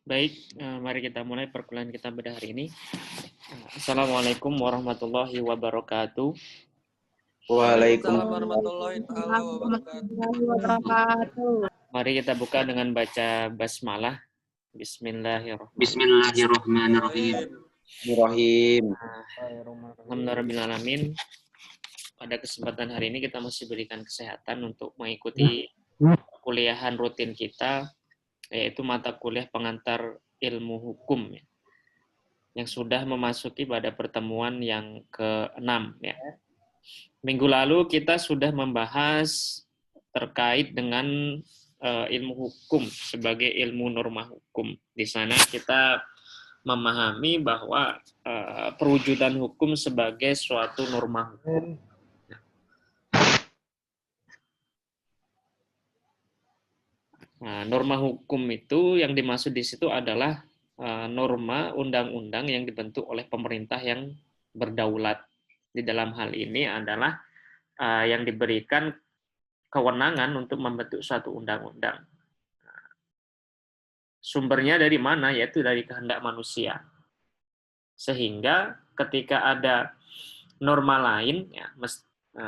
Baik, mari kita mulai perkuliahan kita pada hari ini. Assalamualaikum warahmatullahi wabarakatuh. Waalaikumsalam Waalaikumsalam warahmatullahi taala wabarakatuh. warahmatullahi wabarakatuh. Mari kita buka dengan baca basmalah. Bismillahirrahmanirrahim. Bismillahirrahmanirrahim. Alhamdulillahirrahmanirrahim. Pada kesempatan hari ini kita masih berikan kesehatan untuk mengikuti kuliahan rutin kita, yaitu mata kuliah pengantar ilmu hukum, ya, yang sudah memasuki pada pertemuan yang ke-6. Ya. Minggu lalu kita sudah membahas terkait dengan ilmu hukum sebagai ilmu norma hukum. Di sana kita memahami bahwa perwujudan hukum sebagai suatu norma hukum. Nah, norma hukum itu yang dimaksud di situ adalah norma undang-undang yang dibentuk oleh pemerintah yang berdaulat. Di dalam hal ini adalah yang diberikan kewenangan untuk membentuk suatu undang-undang. Sumbernya dari mana? Yaitu dari kehendak manusia. Sehingga ketika ada norma lain, ya,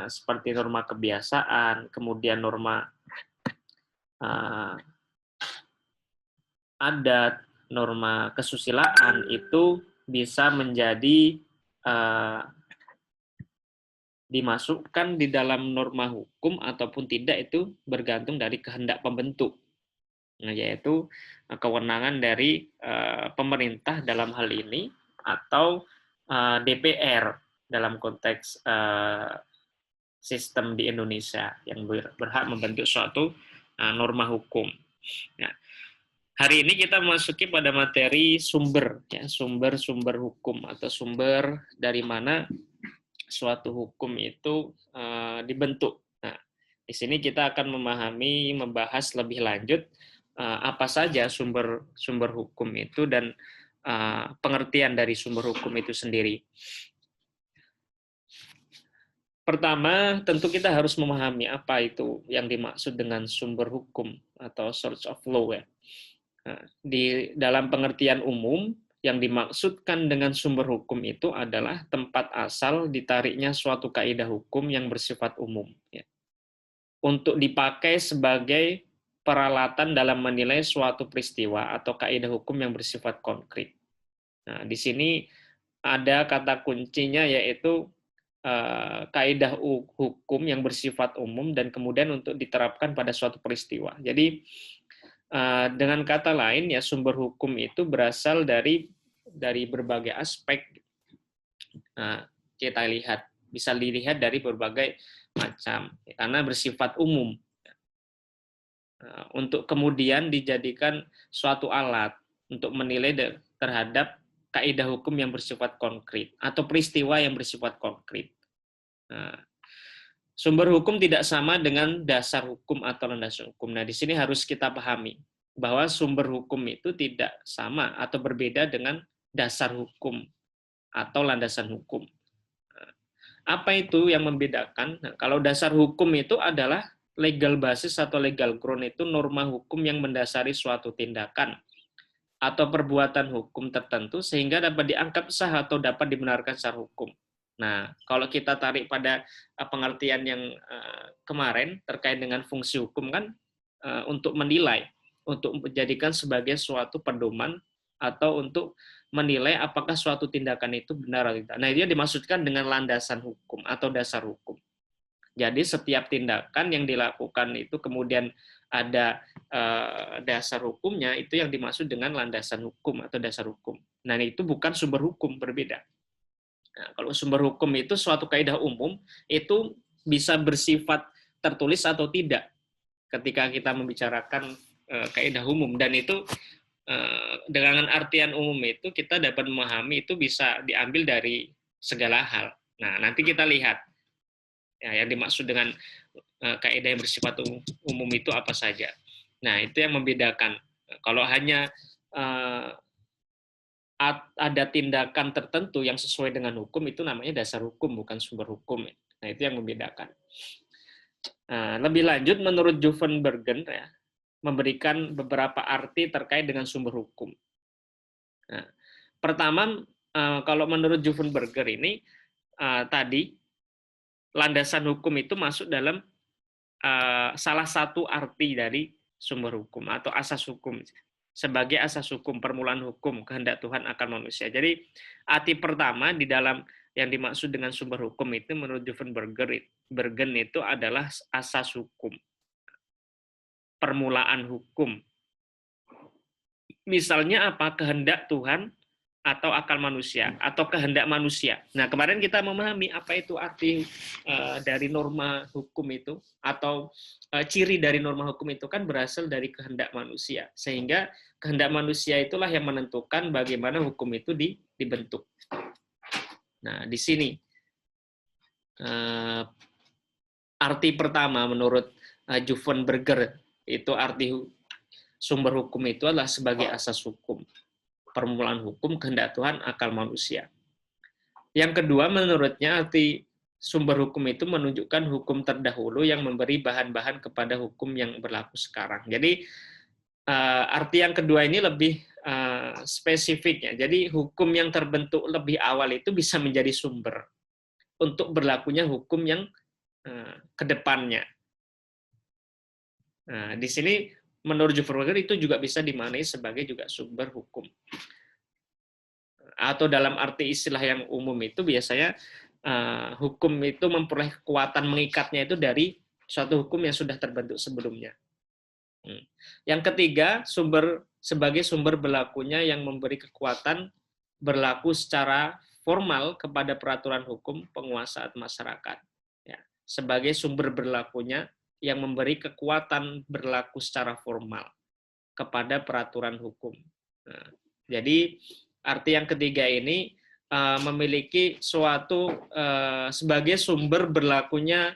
seperti norma kebiasaan, kemudian norma adat, norma kesusilaan, itu bisa menjadi dimasukkan di dalam norma hukum ataupun tidak, itu bergantung dari kehendak pembentuk. Nah, yaitu kewenangan dari pemerintah dalam hal ini atau DPR dalam konteks sistem di Indonesia yang berhak membentuk suatu norma hukum. Nah, hari ini kita memasuki pada materi sumber, ya, sumber-sumber hukum atau sumber dari mana suatu hukum itu dibentuk. Nah, di sini kita akan membahas lebih lanjut apa saja sumber hukum itu dan pengertian dari sumber hukum itu sendiri. Pertama, tentu kita harus memahami apa itu yang dimaksud dengan sumber hukum atau source of law, ya. Nah, di dalam pengertian umum, yang dimaksudkan dengan sumber hukum itu adalah tempat asal ditariknya suatu kaidah hukum yang bersifat umum, ya, untuk dipakai sebagai peralatan dalam menilai suatu peristiwa atau kaidah hukum yang bersifat konkret. Nah, di sini ada kata kuncinya, yaitu kaidah hukum yang bersifat umum dan kemudian untuk diterapkan pada suatu peristiwa. Jadi dengan kata lain, ya, sumber hukum itu berasal dari berbagai aspek. Kita bisa dilihat dari berbagai macam, karena bersifat umum, untuk kemudian dijadikan suatu alat untuk menilai terhadap kaidah hukum yang bersifat konkret atau peristiwa yang bersifat konkret. Sumber hukum tidak sama dengan dasar hukum atau landasan hukum. Nah, di sini harus kita pahami bahwa sumber hukum itu tidak sama atau berbeda dengan dasar hukum atau landasan hukum. Apa itu yang membedakan? Nah, kalau dasar hukum itu adalah legal basis atau legal ground, itu norma hukum yang mendasari suatu tindakan atau perbuatan hukum tertentu sehingga dapat dianggap sah atau dapat dibenarkan secara hukum. Nah, kalau kita tarik pada pengertian yang kemarin terkait dengan fungsi hukum, kan untuk menilai, untuk menjadikan sebagai suatu pedoman atau untuk menilai apakah suatu tindakan itu benar atau tidak. Nah, ini dimaksudkan dengan landasan hukum atau dasar hukum. Jadi setiap tindakan yang dilakukan itu kemudian ada dasar hukumnya, itu yang dimaksud dengan landasan hukum atau dasar hukum. Nah, itu bukan sumber hukum, berbeda. Nah, kalau sumber hukum itu suatu kaidah umum, itu bisa bersifat tertulis atau tidak ketika kita membicarakan kaidah umum, dan itu dengan artian umum itu kita dapat memahami itu bisa diambil dari segala hal. Nah, nanti kita lihat, ya, yang dimaksud dengan kaidah yang bersifat umum itu apa saja. Nah, itu yang membedakan. Kalau hanya ada tindakan tertentu yang sesuai dengan hukum, itu namanya dasar hukum, bukan sumber hukum. Nah, itu yang membedakan. Lebih lanjut, menurut Juvenbergen, ya, memberikan beberapa arti terkait dengan sumber hukum. Nah, pertama, kalau menurut Zuckerberger ini tadi landasan hukum itu masuk dalam salah satu arti dari sumber hukum atau asas hukum, sebagai asas hukum, permulaan hukum, kehendak Tuhan akan manusia. Jadi arti pertama di dalam yang dimaksud dengan sumber hukum itu menurut Zuckerberger itu adalah asas hukum, permulaan hukum. Misalnya apa? Kehendak Tuhan atau akal manusia atau kehendak manusia. Nah, kemarin kita memahami apa itu arti dari norma hukum itu, atau ciri dari norma hukum itu kan berasal dari kehendak manusia. Sehingga kehendak manusia itulah yang menentukan bagaimana hukum itu dibentuk. Nah, di sini arti pertama menurut Zuckerberger itu arti sumber hukum itu adalah sebagai asas hukum, permulaan hukum, kehendak Tuhan, akal manusia. Yang kedua, menurutnya arti sumber hukum itu menunjukkan hukum terdahulu yang memberi bahan-bahan kepada hukum yang berlaku sekarang. Jadi arti yang kedua ini lebih spesifiknya. Jadi hukum yang terbentuk lebih awal itu bisa menjadi sumber untuk berlakunya hukum yang kedepannya. Nah, di sini menurut Zuckerberger itu juga bisa dimaknai sebagai juga sumber hukum. Atau dalam arti istilah yang umum itu biasanya hukum itu memperoleh kekuatan mengikatnya itu dari suatu hukum yang sudah terbentuk sebelumnya. Yang ketiga, sebagai sumber berlakunya yang memberi kekuatan berlaku secara formal kepada peraturan hukum penguasaan masyarakat. Ya, sebagai sumber berlakunya yang memberi kekuatan berlaku secara formal kepada peraturan hukum. Nah, jadi arti yang ketiga ini memiliki suatu sebagai sumber berlakunya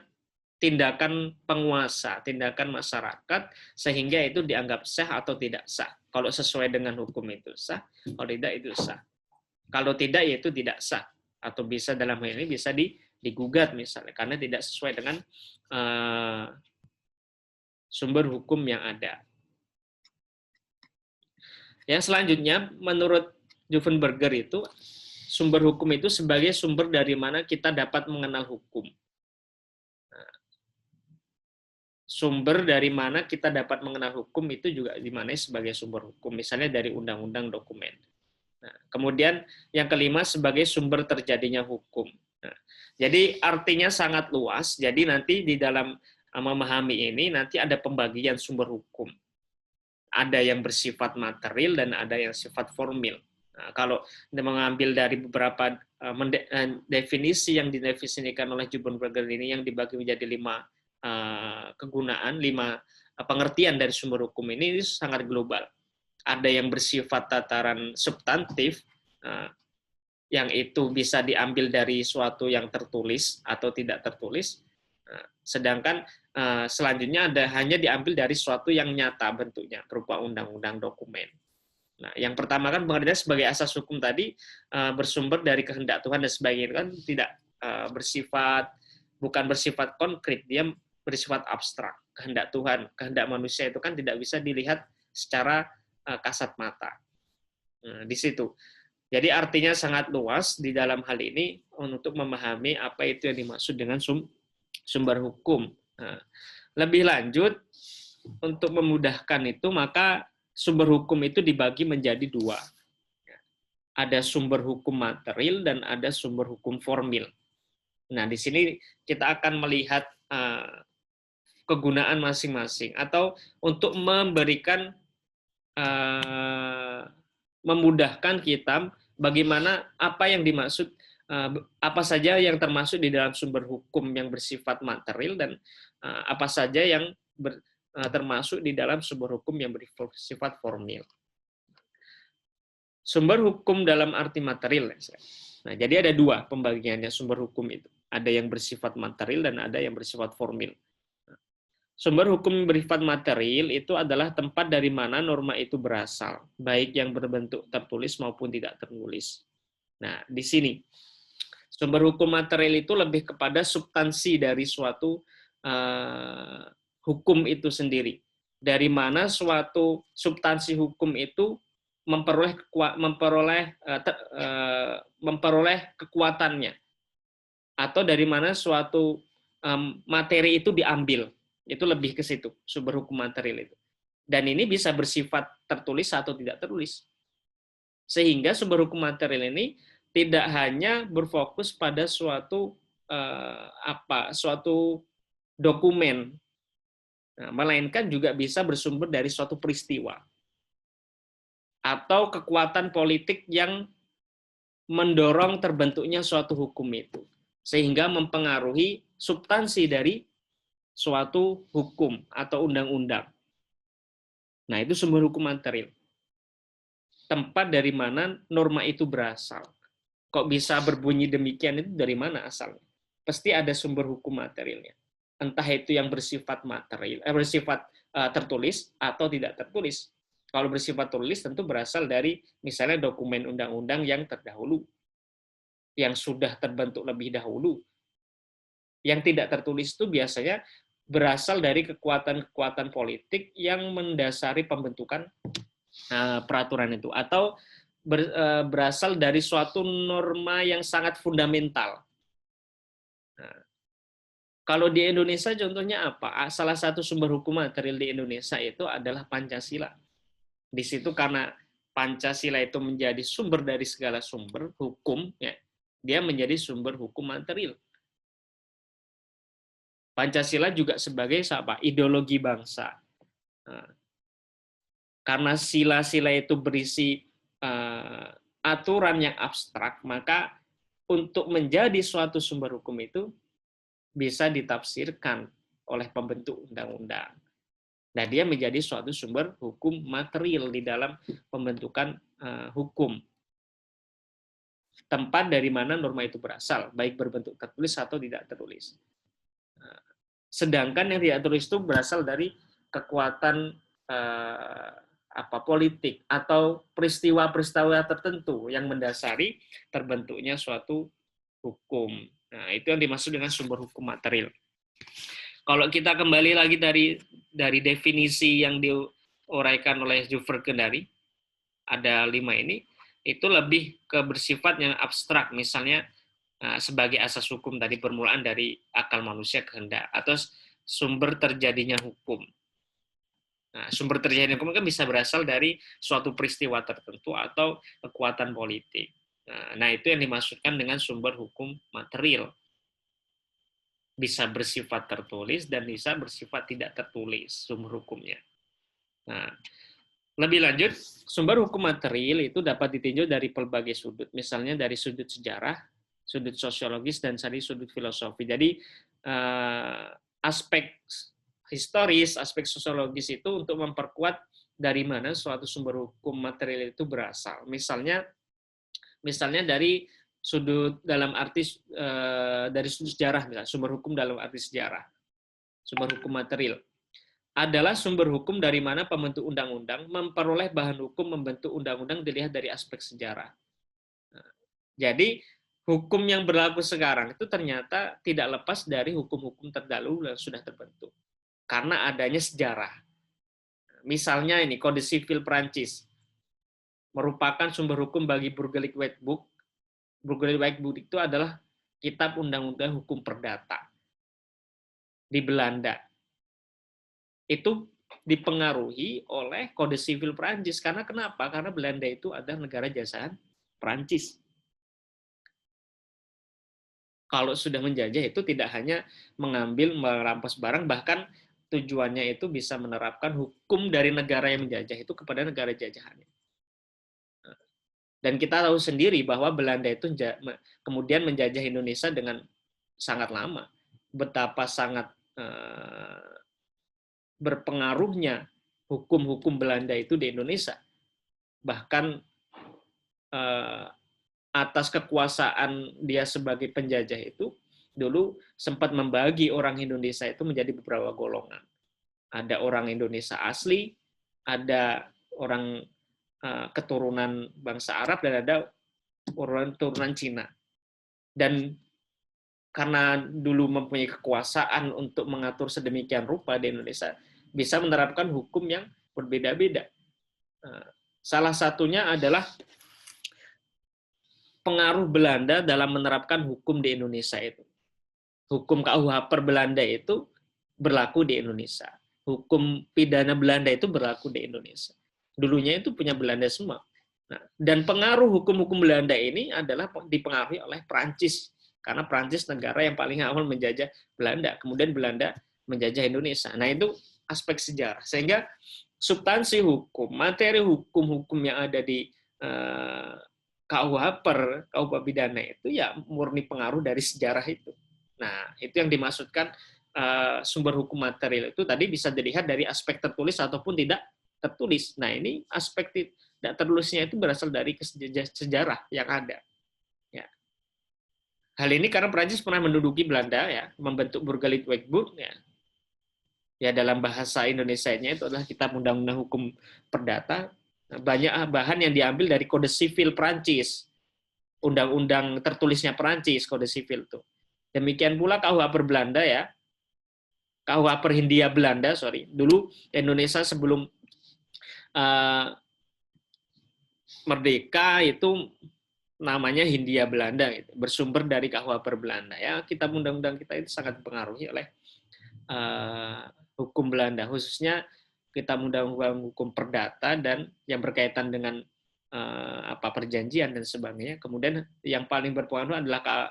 tindakan penguasa, tindakan masyarakat, sehingga itu dianggap sah atau tidak sah. Kalau sesuai dengan hukum itu sah, kalau tidak itu sah. Kalau tidak, ya itu tidak sah. Atau bisa dalam hal ini bisa digugat misalnya, karena tidak sesuai dengan sumber hukum yang ada. Yang selanjutnya, menurut Zuckerberger itu, sumber hukum itu sebagai sumber dari mana kita dapat mengenal hukum. Sumber dari mana kita dapat mengenal hukum itu juga dimaknai sebagai sumber hukum, misalnya dari undang-undang, dokumen. Nah, kemudian yang kelima, sebagai sumber terjadinya hukum. Nah, jadi artinya sangat luas, jadi nanti di dalam memahami ini nanti ada pembagian sumber hukum. Ada yang bersifat material dan ada yang sifat formil. Nah, kalau mengambil dari beberapa definisi yang didefinisikan oleh Zuckerberger ini yang dibagi menjadi 5 kegunaan, 5 pengertian dari sumber hukum ini sangat global. Ada yang bersifat tataran substantif, yang itu bisa diambil dari suatu yang tertulis atau tidak tertulis. Sedangkan selanjutnya hanya diambil dari suatu yang nyata bentuknya, berupa undang-undang, dokumen. Nah, yang pertama kan pengertian sebagai asas hukum tadi bersumber dari kehendak Tuhan dan sebagainya, kan tidak bukan bersifat konkret, dia bersifat abstrak. Kehendak Tuhan, kehendak manusia itu kan tidak bisa dilihat secara kasat mata. Nah, di situ. Jadi artinya sangat luas di dalam hal ini untuk memahami apa itu yang dimaksud dengan sumber hukum. Nah, lebih lanjut, untuk memudahkan itu, maka sumber hukum itu dibagi menjadi 2. Ada sumber hukum material dan ada sumber hukum formil. Nah, di sini kita akan melihat kegunaan masing-masing, atau untuk memberikan memudahkan kita bagaimana apa yang dimaksud, apa saja yang termasuk di dalam sumber hukum yang bersifat material dan apa saja yang termasuk di dalam sumber hukum yang bersifat formil. Sumber hukum dalam arti material. Nah, jadi ada 2 pembagiannya sumber hukum itu. Ada yang bersifat material dan ada yang bersifat formil. Sumber hukum bersifat material itu adalah tempat dari mana norma itu berasal, baik yang berbentuk tertulis maupun tidak tertulis. Nah, di sini sumber hukum material itu lebih kepada substansi dari suatu hukum itu sendiri. Dari mana suatu substansi hukum itu memperoleh kekuatannya, atau dari mana suatu materi itu diambil. Itu lebih ke situ, sumber hukum material itu. Dan ini bisa bersifat tertulis atau tidak tertulis. Sehingga sumber hukum material ini tidak hanya berfokus pada suatu suatu dokumen, melainkan juga bisa bersumber dari suatu peristiwa atau kekuatan politik yang mendorong terbentuknya suatu hukum itu, sehingga mempengaruhi substansi dari suatu hukum atau undang-undang. Nah, itu sumber hukum material. Tempat dari mana norma itu berasal. Kok bisa berbunyi demikian, itu dari mana asalnya? Pasti ada sumber hukum materialnya. Entah itu yang bersifat material, bersifat tertulis atau tidak tertulis. Kalau bersifat tertulis tentu berasal dari misalnya dokumen undang-undang yang terdahulu, yang sudah terbentuk lebih dahulu. Yang tidak tertulis itu biasanya berasal dari kekuatan-kekuatan politik yang mendasari pembentukan peraturan itu, atau berasal dari suatu norma yang sangat fundamental. Nah, kalau di Indonesia contohnya apa? Salah satu sumber hukum material di Indonesia itu adalah Pancasila. Di situ karena Pancasila itu menjadi sumber dari segala sumber hukum, ya, dia menjadi sumber hukum material. Pancasila juga sebagai ideologi bangsa. Nah, karena sila-sila itu berisi aturan yang abstrak, maka untuk menjadi suatu sumber hukum itu bisa ditafsirkan oleh pembentuk undang-undang. Nah, dia menjadi suatu sumber hukum material di dalam pembentukan hukum. Tempat dari mana norma itu berasal, baik berbentuk tertulis atau tidak tertulis. Sedangkan yang tidak tertulis itu berasal dari kekuatan politik atau peristiwa-peristiwa tertentu yang mendasari terbentuknya suatu hukum. Nah, itu yang dimaksud dengan sumber hukum material. Kalau kita kembali lagi dari definisi yang diuraikan oleh Juver Kendari, ada 5 ini, itu lebih ke bersifat yang abstrak, misalnya sebagai asas hukum tadi, permulaan dari akal manusia kehendak, atau sumber terjadinya hukum. Nah, sumber terjadinya hukum kan bisa berasal dari suatu peristiwa tertentu atau kekuatan politik. Nah, itu yang dimaksudkan dengan sumber hukum material. Bisa bersifat tertulis dan bisa bersifat tidak tertulis sumber hukumnya. Nah, lebih lanjut, sumber hukum material itu dapat ditinjau dari berbagai sudut, misalnya dari sudut sejarah, sudut sosiologis, dan dari sudut filosofi. Jadi, aspek historis, aspek sosiologis itu untuk memperkuat dari mana suatu sumber hukum material itu berasal. Misalnya dari sudut dalam arti dari sudut sejarah, misalnya sumber hukum dalam arti sejarah, sumber hukum material adalah sumber hukum dari mana pembentuk undang-undang memperoleh bahan hukum membentuk undang-undang dilihat dari aspek sejarah. Jadi hukum yang berlaku sekarang itu ternyata tidak lepas dari hukum-hukum terdahulu yang sudah terbentuk karena adanya sejarah. Misalnya ini Kode Sivil Prancis merupakan sumber hukum bagi Burgerlijk Wetboek. Burgerlijk Wetboek itu adalah kitab undang-undang hukum perdata di Belanda. Itu dipengaruhi oleh Kode Sivil Prancis. Karena kenapa? Karena Belanda itu adalah negara jajahan Prancis. Kalau sudah menjajah itu tidak hanya mengambil, merampas barang, bahkan tujuannya itu bisa menerapkan hukum dari negara yang menjajah itu kepada negara jajahannya. Dan kita tahu sendiri bahwa Belanda itu kemudian menjajah Indonesia dengan sangat lama. Betapa sangat berpengaruhnya hukum-hukum Belanda itu di Indonesia. Bahkan atas kekuasaan dia sebagai penjajah itu, dulu sempat membagi orang Indonesia itu menjadi beberapa golongan. Ada orang Indonesia asli, ada orang keturunan bangsa Arab, dan ada orang keturunan Cina. Dan karena dulu mempunyai kekuasaan untuk mengatur sedemikian rupa di Indonesia, bisa menerapkan hukum yang berbeda-beda. Salah satunya adalah pengaruh Belanda dalam menerapkan hukum di Indonesia itu. Hukum KUH per Belanda itu berlaku di Indonesia. Hukum pidana Belanda itu berlaku di Indonesia. Dulunya itu punya Belanda semua. Nah, dan pengaruh hukum-hukum Belanda ini adalah dipengaruhi oleh Prancis. Karena Prancis negara yang paling awal menjajah Belanda. Kemudian Belanda menjajah Indonesia. Nah, itu aspek sejarah. Sehingga substansi hukum, materi hukum-hukum yang ada di KUH per KUH pidana itu ya murni pengaruh dari sejarah itu. Nah, itu yang dimaksudkan sumber hukum material itu tadi bisa dilihat dari aspek tertulis ataupun tidak tertulis. Nah, ini aspek tidak tertulisnya itu berasal dari sejarah yang ada. Ya. Hal ini karena Prancis pernah menduduki Belanda, ya, membentuk Burgerlijk-Wetboek, ya. Ya, dalam bahasa Indonesianya itu adalah Kitab Undang-Undang Hukum Perdata. Banyak bahan yang diambil dari Kode Sivil Prancis, undang-undang tertulisnya Prancis, Kode Sivil itu. Demikian pula KUH per Belanda, ya. KUH per Hindia Belanda, sorry. Dulu Indonesia sebelum merdeka itu namanya Hindia Belanda, gitu. Bersumber dari KUH per Belanda. Ya, kitab undang-undang kita itu sangat dipengaruhi oleh hukum Belanda, khususnya kitab undang-undang hukum perdata dan yang berkaitan dengan perjanjian dan sebagainya. Kemudian yang paling berpengaruh adalah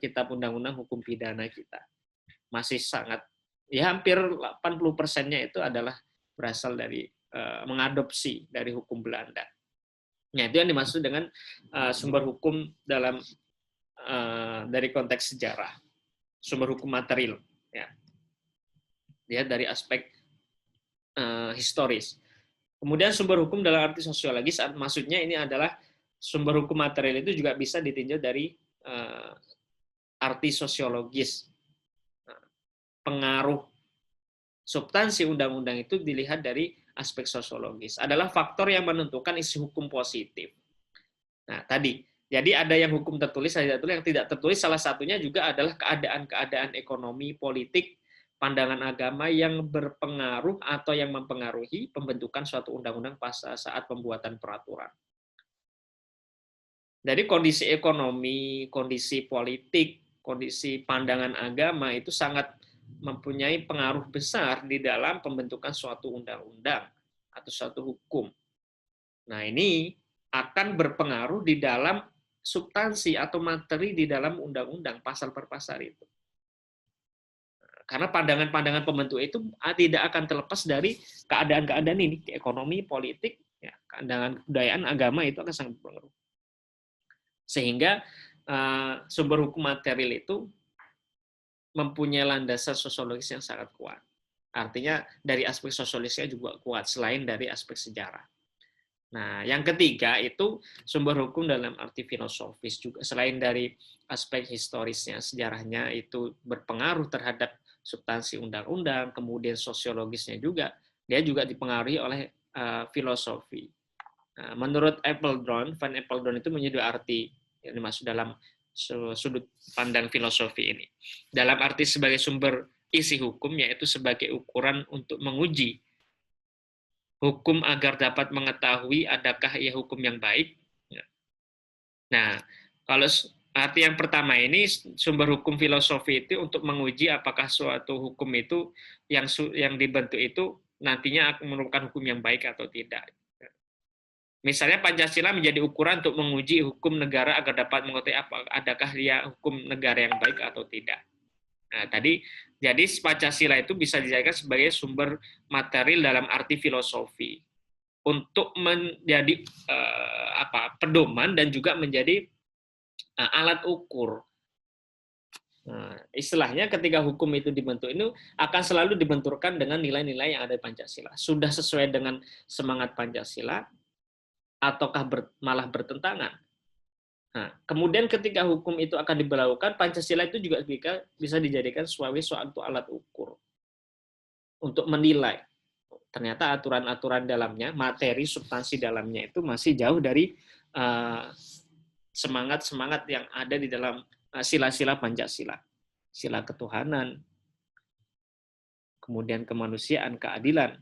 kitab undang-undang hukum pidana kita. Masih sangat, ya hampir 80%-nya itu adalah berasal dari mengadopsi dari hukum Belanda. Nah, itu yang dimaksud dengan sumber hukum dalam dari konteks sejarah, sumber hukum material, ya. Dia dari aspek historis. Kemudian sumber hukum dalam arti sosiologis, maksudnya ini adalah sumber hukum material itu juga bisa ditinjau dari arti sosiologis. Pengaruh substansi undang-undang itu dilihat dari aspek sosiologis. Adalah faktor yang menentukan isi hukum positif. Nah, tadi. Jadi ada yang hukum tertulis, ada yang tidak tertulis. Salah satunya juga adalah keadaan-keadaan ekonomi, politik, pandangan agama yang berpengaruh atau yang mempengaruhi pembentukan suatu undang-undang saat pembuatan peraturan. Jadi kondisi ekonomi, kondisi politik, kondisi pandangan agama itu sangat mempunyai pengaruh besar di dalam pembentukan suatu undang-undang atau suatu hukum. Nah, ini akan berpengaruh di dalam substansi atau materi di dalam undang-undang pasal per pasal itu. Karena pandangan-pandangan pembentuk itu tidak akan terlepas dari keadaan-keadaan ini, ekonomi, politik, ya, pandangan kebudayaan, agama itu akan sangat berpengaruh. Sehingga sumber hukum material itu mempunyai landasan sosiologis yang sangat kuat. Artinya dari aspek sosiologisnya juga kuat, selain dari aspek sejarah. Nah, yang ketiga itu sumber hukum dalam arti filosofis juga. Selain dari aspek historisnya, sejarahnya itu berpengaruh terhadap substansi undang-undang, kemudian sosiologisnya juga, dia juga dipengaruhi oleh filosofi. Nah, menurut Van Apeldoorn itu menjadi arti yang dimaksud dalam sudut pandang filosofi ini. Dalam arti sebagai sumber isi hukum, yaitu sebagai ukuran untuk menguji hukum agar dapat mengetahui adakah ia hukum yang baik. Nah, kalau arti yang pertama ini, sumber hukum filosofi itu untuk menguji apakah suatu hukum itu yang dibentuk itu nantinya akan merupakan hukum yang baik atau tidak. Misalnya Pancasila menjadi ukuran untuk menguji hukum negara agar dapat mengetahui adakah dia hukum negara yang baik atau tidak. Nah, jadi Pancasila itu bisa dijadikan sebagai sumber material dalam arti filosofi untuk menjadi pedoman dan juga menjadi alat ukur. Nah, istilahnya ketika hukum itu dibentuk ini akan selalu dibenturkan dengan nilai-nilai yang ada di Pancasila. Sudah sesuai dengan semangat Pancasila ataukah malah bertentangan. Nah, kemudian ketika hukum itu akan diberlakukan, Pancasila itu juga bisa dijadikan sebagai suatu alat ukur untuk menilai. Ternyata aturan-aturan dalamnya, materi substansi dalamnya itu masih jauh dari semangat-semangat yang ada di dalam sila-sila Pancasila. Sila ketuhanan, kemudian kemanusiaan, keadilan,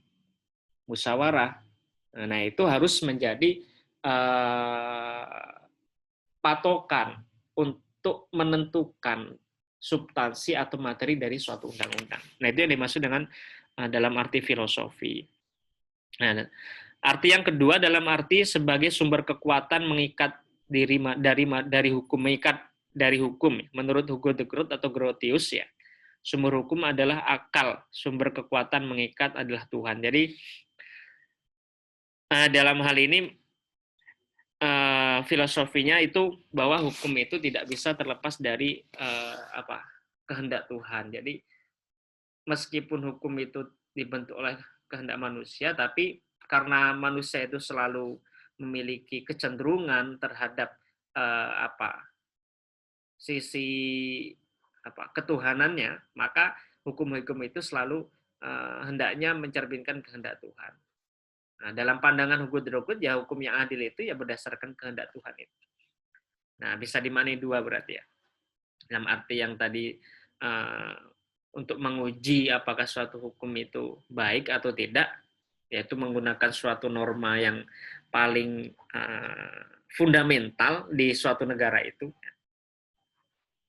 musyawarah, Nah, itu harus menjadi patokan untuk menentukan substansi atau materi dari suatu undang-undang. Nah, itu yang dimaksud dengan dalam arti filosofi. Nah, arti yang kedua dalam arti sebagai sumber kekuatan mengikat diri dari hukum, mengikat dari hukum. Menurut Hugo de Groot atau Grotius ya, sumber hukum adalah akal, sumber kekuatan mengikat adalah Tuhan. Jadi dalam hal ini filosofinya itu bahwa hukum itu tidak bisa terlepas dari kehendak Tuhan. Jadi meskipun hukum itu dibentuk oleh kehendak manusia, tapi karena manusia itu selalu memiliki kecenderungan terhadap sisi ketuhanannya, maka hukum-hukum itu selalu hendaknya mencerminkan kehendak Tuhan. Nah, dalam pandangan Hugo de Groot, ya hukum yang adil itu ya berdasarkan kehendak Tuhan itu. Nah, bisa dimaknai dua berarti ya. Dalam arti yang tadi untuk menguji apakah suatu hukum itu baik atau tidak, yaitu menggunakan suatu norma yang paling fundamental di suatu negara itu.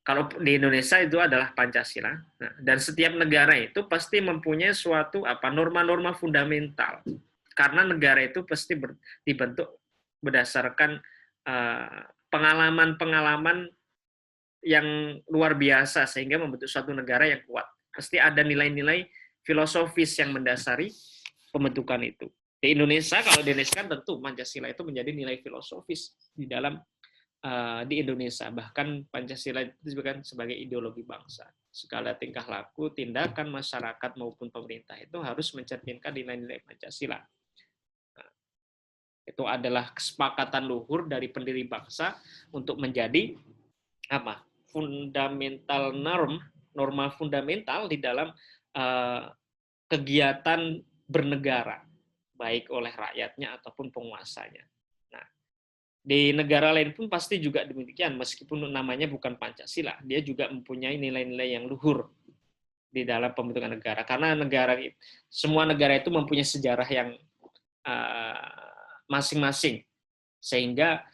Kalau di Indonesia itu adalah Pancasila. Nah, dan setiap negara itu pasti mempunyai suatu norma-norma fundamental. Karena negara itu pasti dibentuk berdasarkan pengalaman-pengalaman yang luar biasa sehingga membentuk suatu negara yang kuat. Pasti ada nilai-nilai filosofis yang mendasari pembentukan itu. Di Indonesia, kalau di Indonesia kan tentu Pancasila itu menjadi nilai filosofis di dalam di Indonesia. Bahkan Pancasila itu disebutkan sebagai ideologi bangsa. Segala tingkah laku, tindakan masyarakat maupun pemerintah itu harus mencerminkan nilai-nilai Pancasila. Nah, itu adalah kesepakatan luhur dari pendiri bangsa untuk menjadi fundamental norma fundamental di dalam kegiatan bernegara, baik oleh rakyatnya ataupun penguasanya. Di negara lain pun pasti juga demikian, meskipun namanya bukan Pancasila, dia juga mempunyai nilai-nilai yang luhur di dalam pembentukan negara. Karena semua negara itu mempunyai sejarah yang masing-masing, sehingga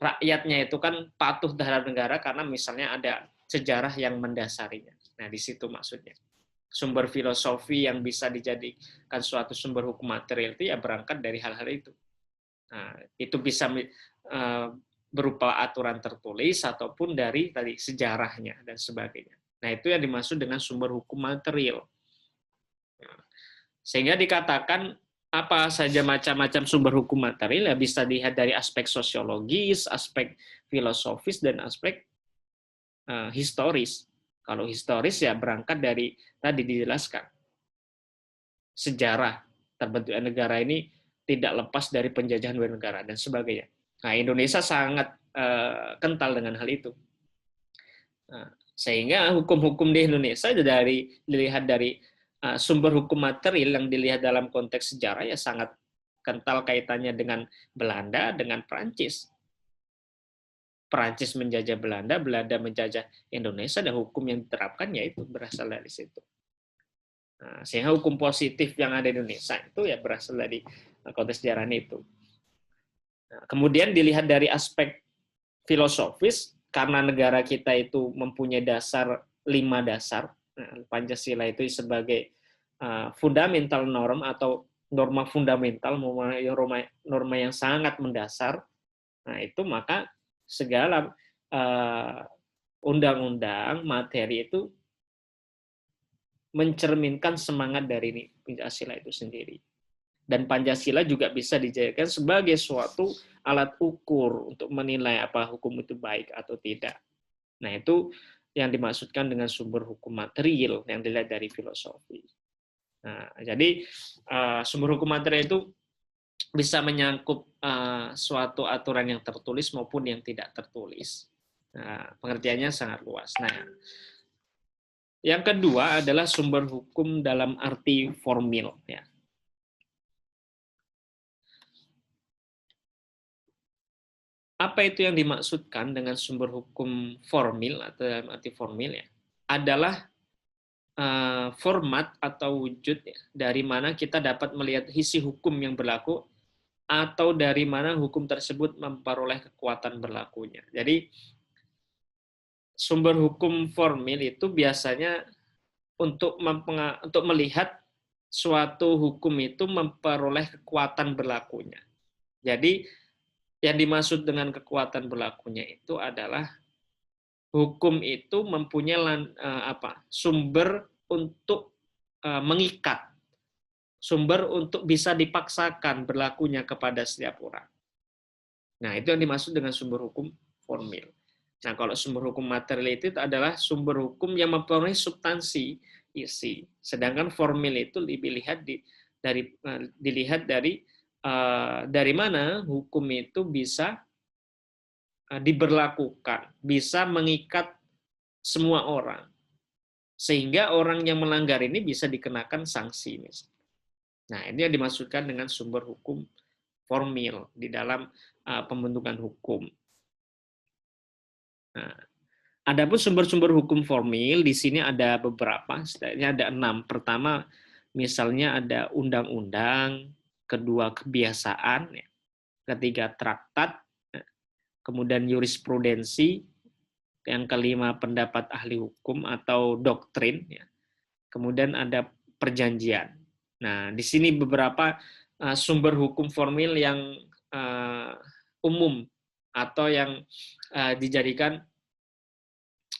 rakyatnya itu kan patuh terhadap negara karena misalnya ada sejarah yang mendasarinya. Nah, di situ maksudnya. Sumber filosofi yang bisa dijadikan suatu sumber hukum material itu ya berangkat dari hal-hal itu. Nah, itu bisa berupa aturan tertulis ataupun dari tadi sejarahnya dan sebagainya. Nah, itu yang dimaksud dengan sumber hukum material. Sehingga dikatakan apa saja macam-macam sumber hukum material ya bisa dilihat dari aspek sosiologis, aspek filosofis, dan aspek historis. Kalau historis ya berangkat dari tadi dijelaskan sejarah terbentuknya negara ini tidak lepas dari penjajahan luar negara dan sebagainya. Nah, Indonesia sangat kental dengan hal itu. Nah, sehingga hukum-hukum di Indonesia dilihat dari sumber hukum material yang dilihat dalam konteks sejarah ya sangat kental kaitannya dengan Belanda, dengan Perancis. Perancis menjajah Belanda, Belanda menjajah Indonesia, dan hukum yang diterapkan yaitu berasal dari situ. Nah, sehingga hukum positif yang ada di Indonesia itu ya berasal dari konteks sejarah itu. Nah, kemudian dilihat dari aspek filosofis, karena negara kita itu mempunyai dasar 5 dasar. Nah, Pancasila itu sebagai fundamental norm atau norma fundamental, norma yang sangat mendasar. Nah, itu maka segala undang-undang materi itu mencerminkan semangat dari Pancasila itu sendiri. Dan Pancasila juga bisa dijadikan sebagai suatu alat ukur untuk menilai apa hukum itu baik atau tidak. Nah, itu yang dimaksudkan dengan sumber hukum material yang dilihat dari filosofi. Nah, jadi sumber hukum material itu bisa menyangkut suatu aturan yang tertulis maupun yang tidak tertulis. Nah, pengertiannya sangat luas. Nah, yang kedua adalah sumber hukum dalam arti formil. Ya. Apa itu yang dimaksudkan dengan sumber hukum formil atau dalam arti formil ya? Adalah format atau wujud ya, dari mana kita dapat melihat isi hukum yang berlaku atau dari mana hukum tersebut memperoleh kekuatan berlakunya. Jadi sumber hukum formil itu biasanya untuk melihat suatu hukum itu memperoleh kekuatan berlakunya. Jadi yang dimaksud dengan kekuatan berlakunya itu adalah hukum itu mempunyai sumber untuk mengikat, sumber untuk bisa dipaksakan berlakunya kepada setiap orang. Nah, itu yang dimaksud dengan sumber hukum formil. Nah, kalau sumber hukum material itu adalah sumber hukum yang mempunyai substansi, isi. Sedangkan formil itu dilihat dari mana hukum itu bisa diberlakukan, bisa mengikat semua orang. Sehingga orang yang melanggar ini bisa dikenakan sanksi. Nah, ini yang dimaksudkan dengan sumber hukum formil di dalam pembentukan hukum. Nah, adapun sumber-sumber hukum formil di sini ada beberapa, setidaknya ada 6. Pertama, misalnya ada undang-undang, kedua kebiasaan, ketiga traktat, kemudian jurisprudensi, yang kelima pendapat ahli hukum atau doktrin, kemudian ada perjanjian. Nah, di sini beberapa sumber hukum formil yang umum atau yang dijadikan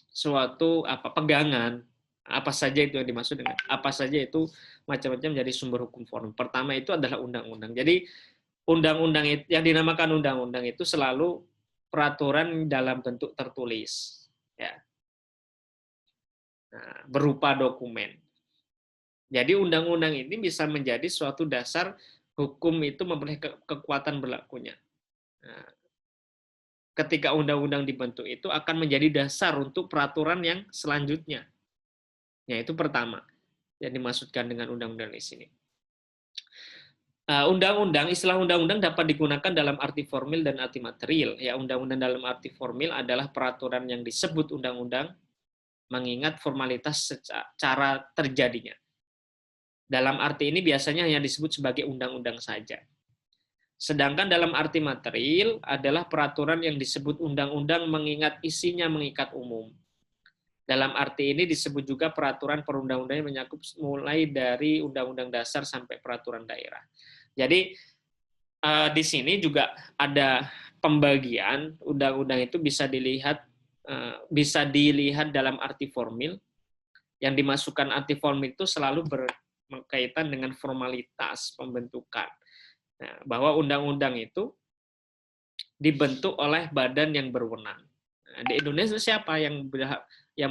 suatu pegangan, apa saja itu yang dimaksud dengan apa saja itu macam-macam jadi sumber hukum formil. Pertama itu adalah undang-undang. Jadi undang-undang yang dinamakan undang-undang itu selalu peraturan dalam bentuk tertulis, ya. Nah, berupa dokumen. Jadi undang-undang ini bisa menjadi suatu dasar hukum itu memperoleh kekuatan berlakunya. Nah, ketika undang-undang dibentuk itu akan menjadi dasar untuk peraturan yang selanjutnya. Yaitu pertama yang dimaksudkan dengan undang-undang di sini. Undang-undang, istilah undang-undang dapat digunakan dalam arti formil dan arti material. Ya, undang-undang dalam arti formil adalah peraturan yang disebut undang-undang mengingat formalitas cara terjadinya. Dalam arti ini biasanya hanya disebut sebagai undang-undang saja. Sedangkan dalam arti material adalah peraturan yang disebut undang-undang mengingat isinya mengikat umum. Dalam arti ini disebut juga peraturan perundang-undangan yang mencakup mulai dari undang-undang dasar sampai peraturan daerah. Jadi di sini juga ada pembagian undang-undang itu bisa dilihat dalam arti formil. Yang dimasukkan arti formil itu selalu berkaitan dengan formalitas pembentukan. Nah, bahwa undang-undang itu dibentuk oleh badan yang berwenang. Nah, di Indonesia siapa yang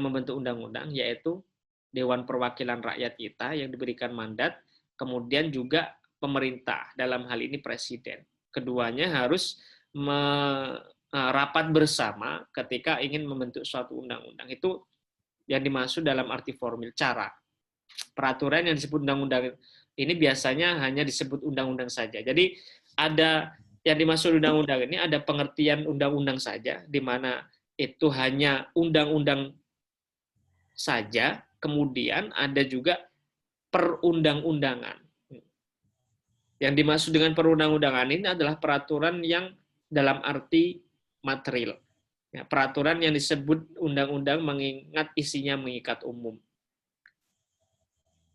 membentuk undang-undang? Yaitu Dewan Perwakilan Rakyat kita yang diberikan mandat, kemudian juga pemerintah, dalam hal ini presiden. Keduanya harus rapat bersama ketika ingin membentuk suatu undang-undang. Itu yang dimaksud dalam arti formil, cara. Peraturan yang disebut undang-undang ini biasanya hanya disebut undang-undang saja. Jadi ada yang dimaksud undang-undang ini ada pengertian undang-undang saja, di mana itu hanya undang-undang saja, kemudian ada juga perundang-undangan. Yang dimaksud dengan perundang-undangan ini adalah peraturan yang dalam arti material. Ya, peraturan yang disebut undang-undang mengingat isinya mengikat umum.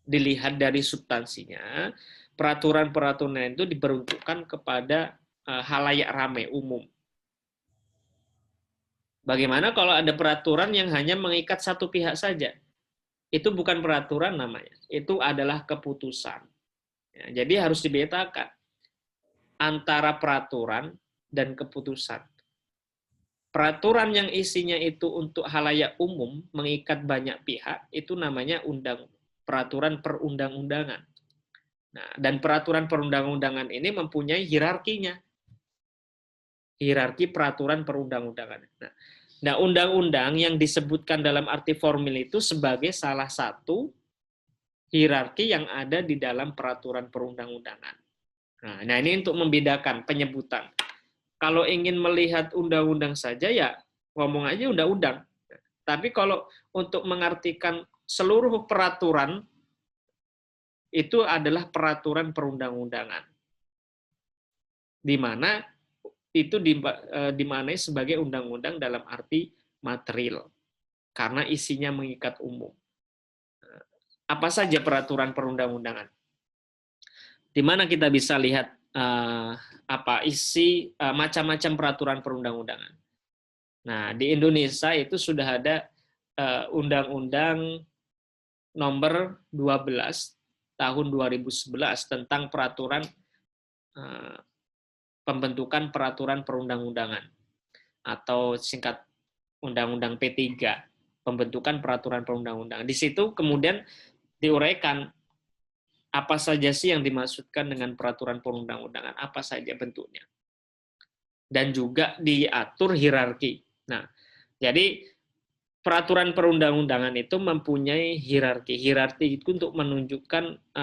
Dilihat dari substansinya, peraturan-peraturan itu diperuntukkan kepada halayak ramai, umum. Bagaimana kalau ada peraturan yang hanya mengikat satu pihak saja? Itu bukan peraturan namanya, itu adalah keputusan. Ya, jadi harus dibedakan antara peraturan dan keputusan. Peraturan yang isinya itu untuk halayak umum, mengikat banyak pihak, itu namanya peraturan perundang-undangan. Nah, dan peraturan perundang-undangan ini mempunyai hierarkinya. Hierarki peraturan perundang-undangan. Nah, undang-undang yang disebutkan dalam arti formil itu sebagai salah satu hierarki yang ada di dalam peraturan perundang-undangan. Nah, ini untuk membedakan penyebutan. Kalau ingin melihat undang-undang saja, ya ngomong aja undang-undang. Tapi kalau untuk mengartikan seluruh peraturan, itu adalah peraturan perundang-undangan. di mana itu dimaknai sebagai undang-undang dalam arti material, karena isinya mengikat umum. Apa saja peraturan perundang-undangan? Di mana kita bisa lihat isi macam-macam peraturan perundang-undangan. Nah, di Indonesia itu sudah ada Undang-Undang Nomor 12 Tahun 2011 tentang peraturan pembentukan peraturan perundang-undangan, atau singkat Undang-Undang P3, pembentukan peraturan perundang-undangan. Di situ kemudian diuraikan apa saja sih yang dimaksudkan dengan peraturan perundang-undangan, apa saja bentuknya. Dan juga diatur hierarki. Nah, jadi peraturan perundang-undangan itu mempunyai hierarki. Hierarki itu untuk menunjukkan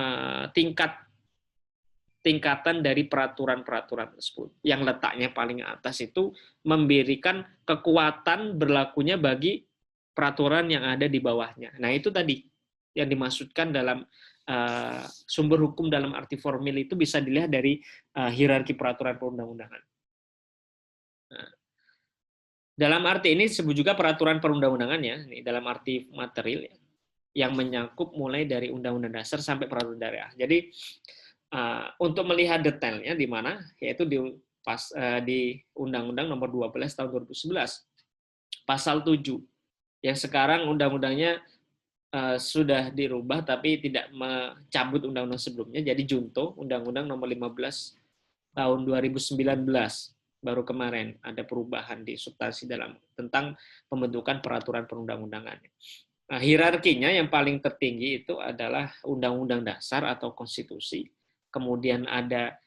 tingkatan dari peraturan-peraturan tersebut. Yang letaknya paling atas itu memberikan kekuatan berlakunya bagi peraturan yang ada di bawahnya. Nah, itu tadi yang dimaksudkan dalam sumber hukum dalam arti formil itu bisa dilihat dari hierarki peraturan perundang-undangan. Nah, dalam arti ini disebut juga peraturan perundang-undangan ya, dalam arti material ya, yang menyangkup mulai dari Undang-Undang Dasar sampai peraturan daerah. Jadi untuk melihat detailnya di mana, yaitu di Undang-Undang Nomor 12 Tahun 2011, Pasal 7, yang sekarang undang-undangnya sudah dirubah tapi tidak mencabut undang-undang sebelumnya, jadi junto Undang-Undang Nomor 15 Tahun 2019, baru kemarin ada perubahan di substansi dalam tentang pembentukan peraturan perundang-undangan. Nah, hierarkinya yang paling tertinggi itu adalah Undang-Undang Dasar atau Konstitusi, kemudian ada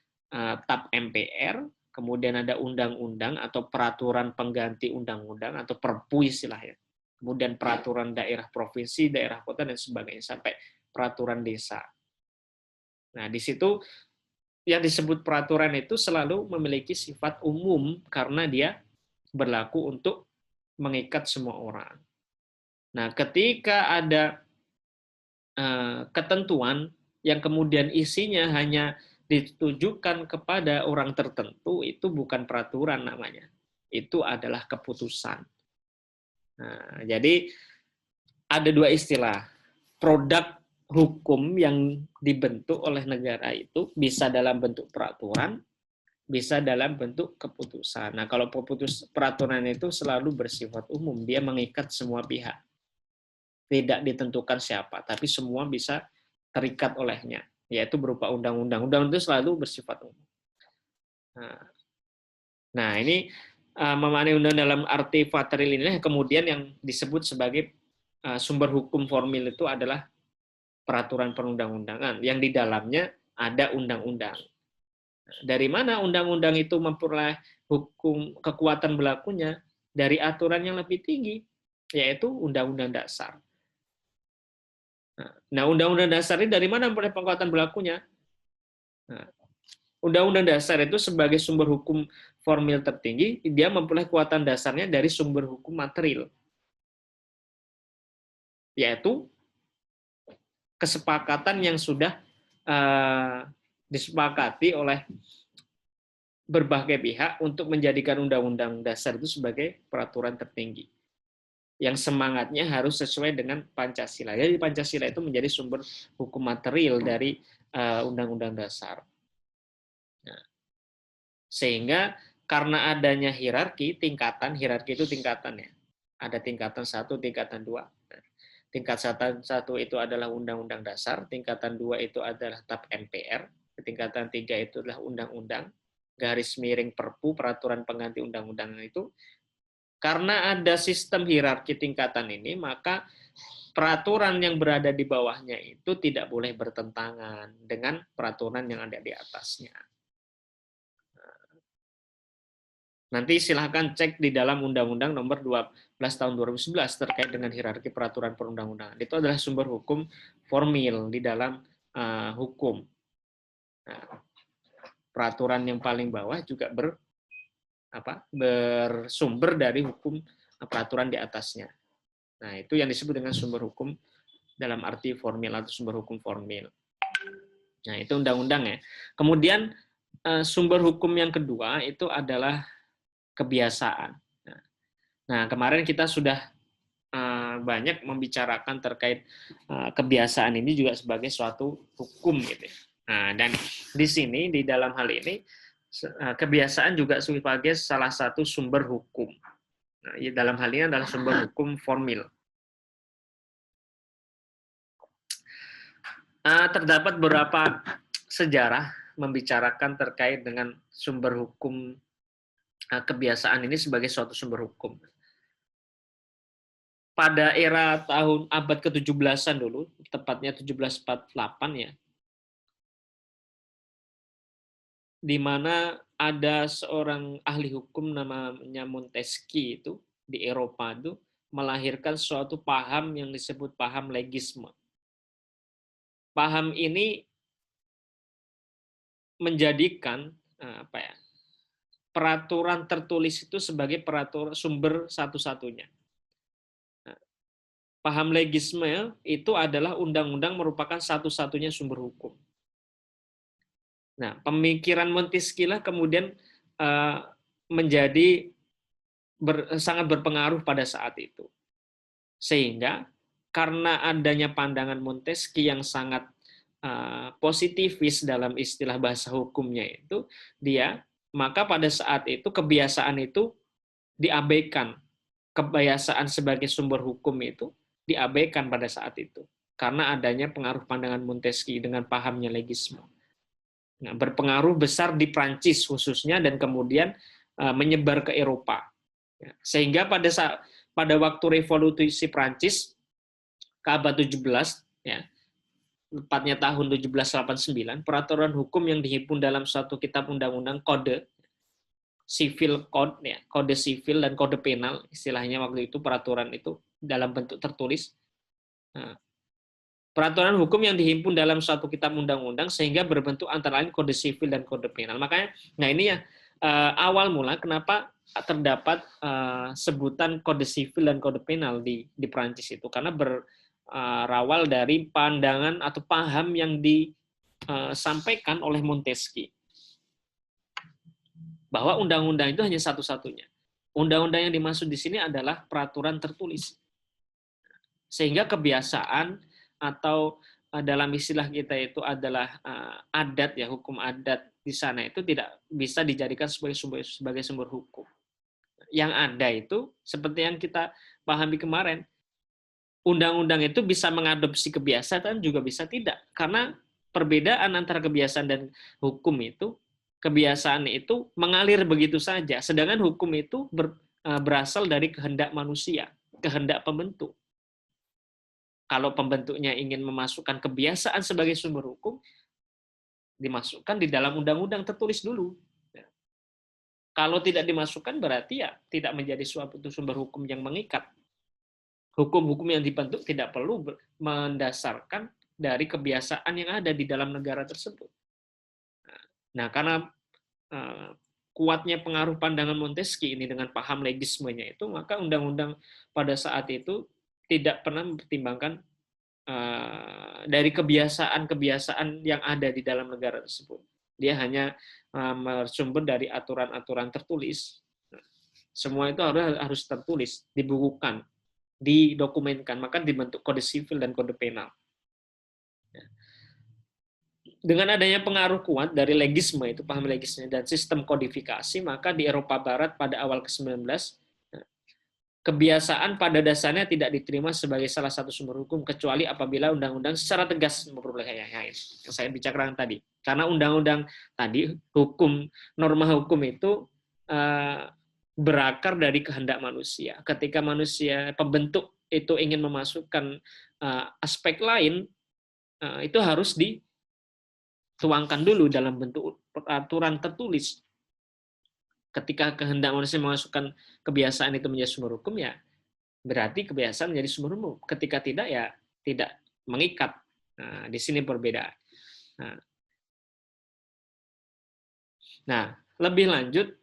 TAP MPR, kemudian ada undang-undang atau peraturan pengganti undang-undang atau Perpu istilahnya, kemudian peraturan daerah provinsi, daerah kota, dan sebagainya, sampai peraturan desa. Nah, di situ yang disebut peraturan itu selalu memiliki sifat umum karena dia berlaku untuk mengikat semua orang. Nah, ketika ada ketentuan yang kemudian isinya hanya ditujukan kepada orang tertentu, itu bukan peraturan namanya. Itu adalah keputusan. Nah, jadi ada dua istilah. Produk hukum yang dibentuk oleh negara itu bisa dalam bentuk peraturan, bisa dalam bentuk keputusan. Nah, kalau peraturan itu selalu bersifat umum, dia mengikat semua pihak. Tidak ditentukan siapa, tapi semua bisa terikat olehnya, yaitu berupa undang-undang. Undang itu selalu bersifat umum. Nah, ini memaknai undang dalam arti material ini kemudian yang disebut sebagai sumber hukum formil itu adalah peraturan perundang-undangan yang di dalamnya ada undang-undang. Dari mana undang-undang itu memperoleh hukum kekuatan berlakunya? Dari aturan yang lebih tinggi, yaitu Undang-Undang Dasar. Nah, Undang-Undang Dasar ini dari mana memperoleh kekuatan berlakunya? Nah, Undang-Undang Dasar itu sebagai sumber hukum formil tertinggi, dia memperoleh kekuatan dasarnya dari sumber hukum material, yaitu kesepakatan yang sudah disepakati oleh berbagai pihak untuk menjadikan Undang-Undang Dasar itu sebagai peraturan tertinggi, yang semangatnya harus sesuai dengan Pancasila. Jadi Pancasila itu menjadi sumber hukum material dari Undang-Undang Dasar. Nah, sehingga karena adanya hierarki itu tingkatannya. Ada tingkatan 1, tingkatan 2. Tingkatan 1 itu adalah Undang-Undang Dasar, tingkatan 2 itu adalah TAP MPR, tingkatan 3 itu adalah undang-undang, garis miring Perpu, peraturan pengganti undang-undang itu. Karena ada sistem hierarki tingkatan ini, maka peraturan yang berada di bawahnya itu tidak boleh bertentangan dengan peraturan yang ada di atasnya. Nanti silahkan cek di dalam Undang-Undang Nomor 12 Tahun 2011 terkait dengan hierarki peraturan perundang-undangan. Itu adalah sumber hukum formil di dalam hukum. Nah, peraturan yang paling bawah juga bersumber dari hukum peraturan di atasnya. Nah, itu yang disebut dengan sumber hukum dalam arti formil atau sumber hukum formil. Nah, itu undang-undang ya. Kemudian sumber hukum yang kedua itu adalah kebiasaan. Nah, kemarin kita sudah banyak membicarakan terkait kebiasaan ini juga sebagai suatu hukum gitu. Nah, dan di sini di dalam hal ini kebiasaan juga sebagai salah satu sumber hukum. Nah, dalam hal ini adalah sumber hukum formil. Terdapat beberapa sejarah membicarakan terkait dengan sumber hukum kebiasaan ini sebagai suatu sumber hukum. Pada era tahun abad ke-17-an dulu, tepatnya 1748 ya, di mana ada seorang ahli hukum namanya Montesquieu itu di Eropa itu melahirkan suatu paham yang disebut paham legisme. Paham ini menjadikan peraturan tertulis itu sebagai peraturan sumber satu-satunya. Paham legisme itu adalah undang-undang merupakan satu-satunya sumber hukum. Nah, pemikiran Montesquieu lah kemudian menjadi sangat berpengaruh pada saat itu. Sehingga karena adanya pandangan Montesquieu yang sangat positifis dalam istilah bahasa hukumnya itu, maka pada saat itu kebiasaan itu diabaikan. Kebiasaan sebagai sumber hukum itu diabaikan pada saat itu karena adanya pengaruh pandangan Montesquieu dengan pahamnya legisme. Nah, berpengaruh besar di Prancis khususnya dan kemudian menyebar ke Eropa. Sehingga pada waktu revolusi Prancis ke abad 17 ya, tepatnya tahun 1789, peraturan hukum yang dihimpun dalam suatu kitab undang-undang kode civil code ya, kode sivil dan kode penal istilahnya waktu itu, peraturan itu dalam bentuk tertulis. Nah, peraturan hukum yang dihimpun dalam suatu kitab undang-undang sehingga berbentuk antara lain kode sivil dan kode penal. Makanya, nah ini ya awal mula kenapa terdapat sebutan kode sivil dan kode penal di Prancis itu, karena berawal dari pandangan atau paham yang disampaikan oleh Montesquieu bahwa undang-undang itu hanya satu-satunya. Undang-undang yang dimaksud di sini adalah peraturan tertulis. Sehingga kebiasaan atau dalam istilah kita itu adalah adat ya, hukum adat di sana itu tidak bisa dijadikan sebagai sumber hukum. Yang ada itu seperti yang kita pahami kemarin, undang-undang itu bisa mengadopsi kebiasaan juga bisa tidak, karena perbedaan antara kebiasaan dan hukum itu, kebiasaan itu mengalir begitu saja, sedangkan hukum itu berasal dari kehendak manusia, kehendak pembentuk. Kalau pembentuknya ingin memasukkan kebiasaan sebagai sumber hukum, dimasukkan di dalam undang-undang tertulis dulu. Kalau tidak dimasukkan berarti ya tidak menjadi suatu sumber hukum yang mengikat. Hukum-hukum yang dibentuk tidak perlu mendasarkan dari kebiasaan yang ada di dalam negara tersebut. Nah, karena kuatnya pengaruh pandangan Montesquieu ini dengan paham legismenya itu, maka undang-undang pada saat itu tidak pernah mempertimbangkan dari kebiasaan-kebiasaan yang ada di dalam negara tersebut. Dia hanya bersumber dari aturan-aturan tertulis. Semua itu harus tertulis, dibukukan, didokumenkan, maka dibentuk kode sivil dan kode penal. Dengan adanya pengaruh kuat dari legisme, itu paham legisme, dan sistem kodifikasi, maka di Eropa Barat pada awal ke-19, kebiasaan pada dasarnya tidak diterima sebagai salah satu sumber hukum, kecuali apabila undang-undang secara tegas memperbolehkannya. Yang saya bicarakan tadi. Karena undang-undang tadi, norma hukum itu berakar dari kehendak manusia. Ketika manusia, pembentuk itu ingin memasukkan aspek lain, itu harus dituangkan dulu dalam bentuk peraturan tertulis. Ketika kehendak manusia memasukkan kebiasaan itu menjadi sumber hukum, ya berarti kebiasaan menjadi sumber hukum. Ketika tidak, ya tidak mengikat. Nah, di sini perbedaan. Nah, lebih lanjut,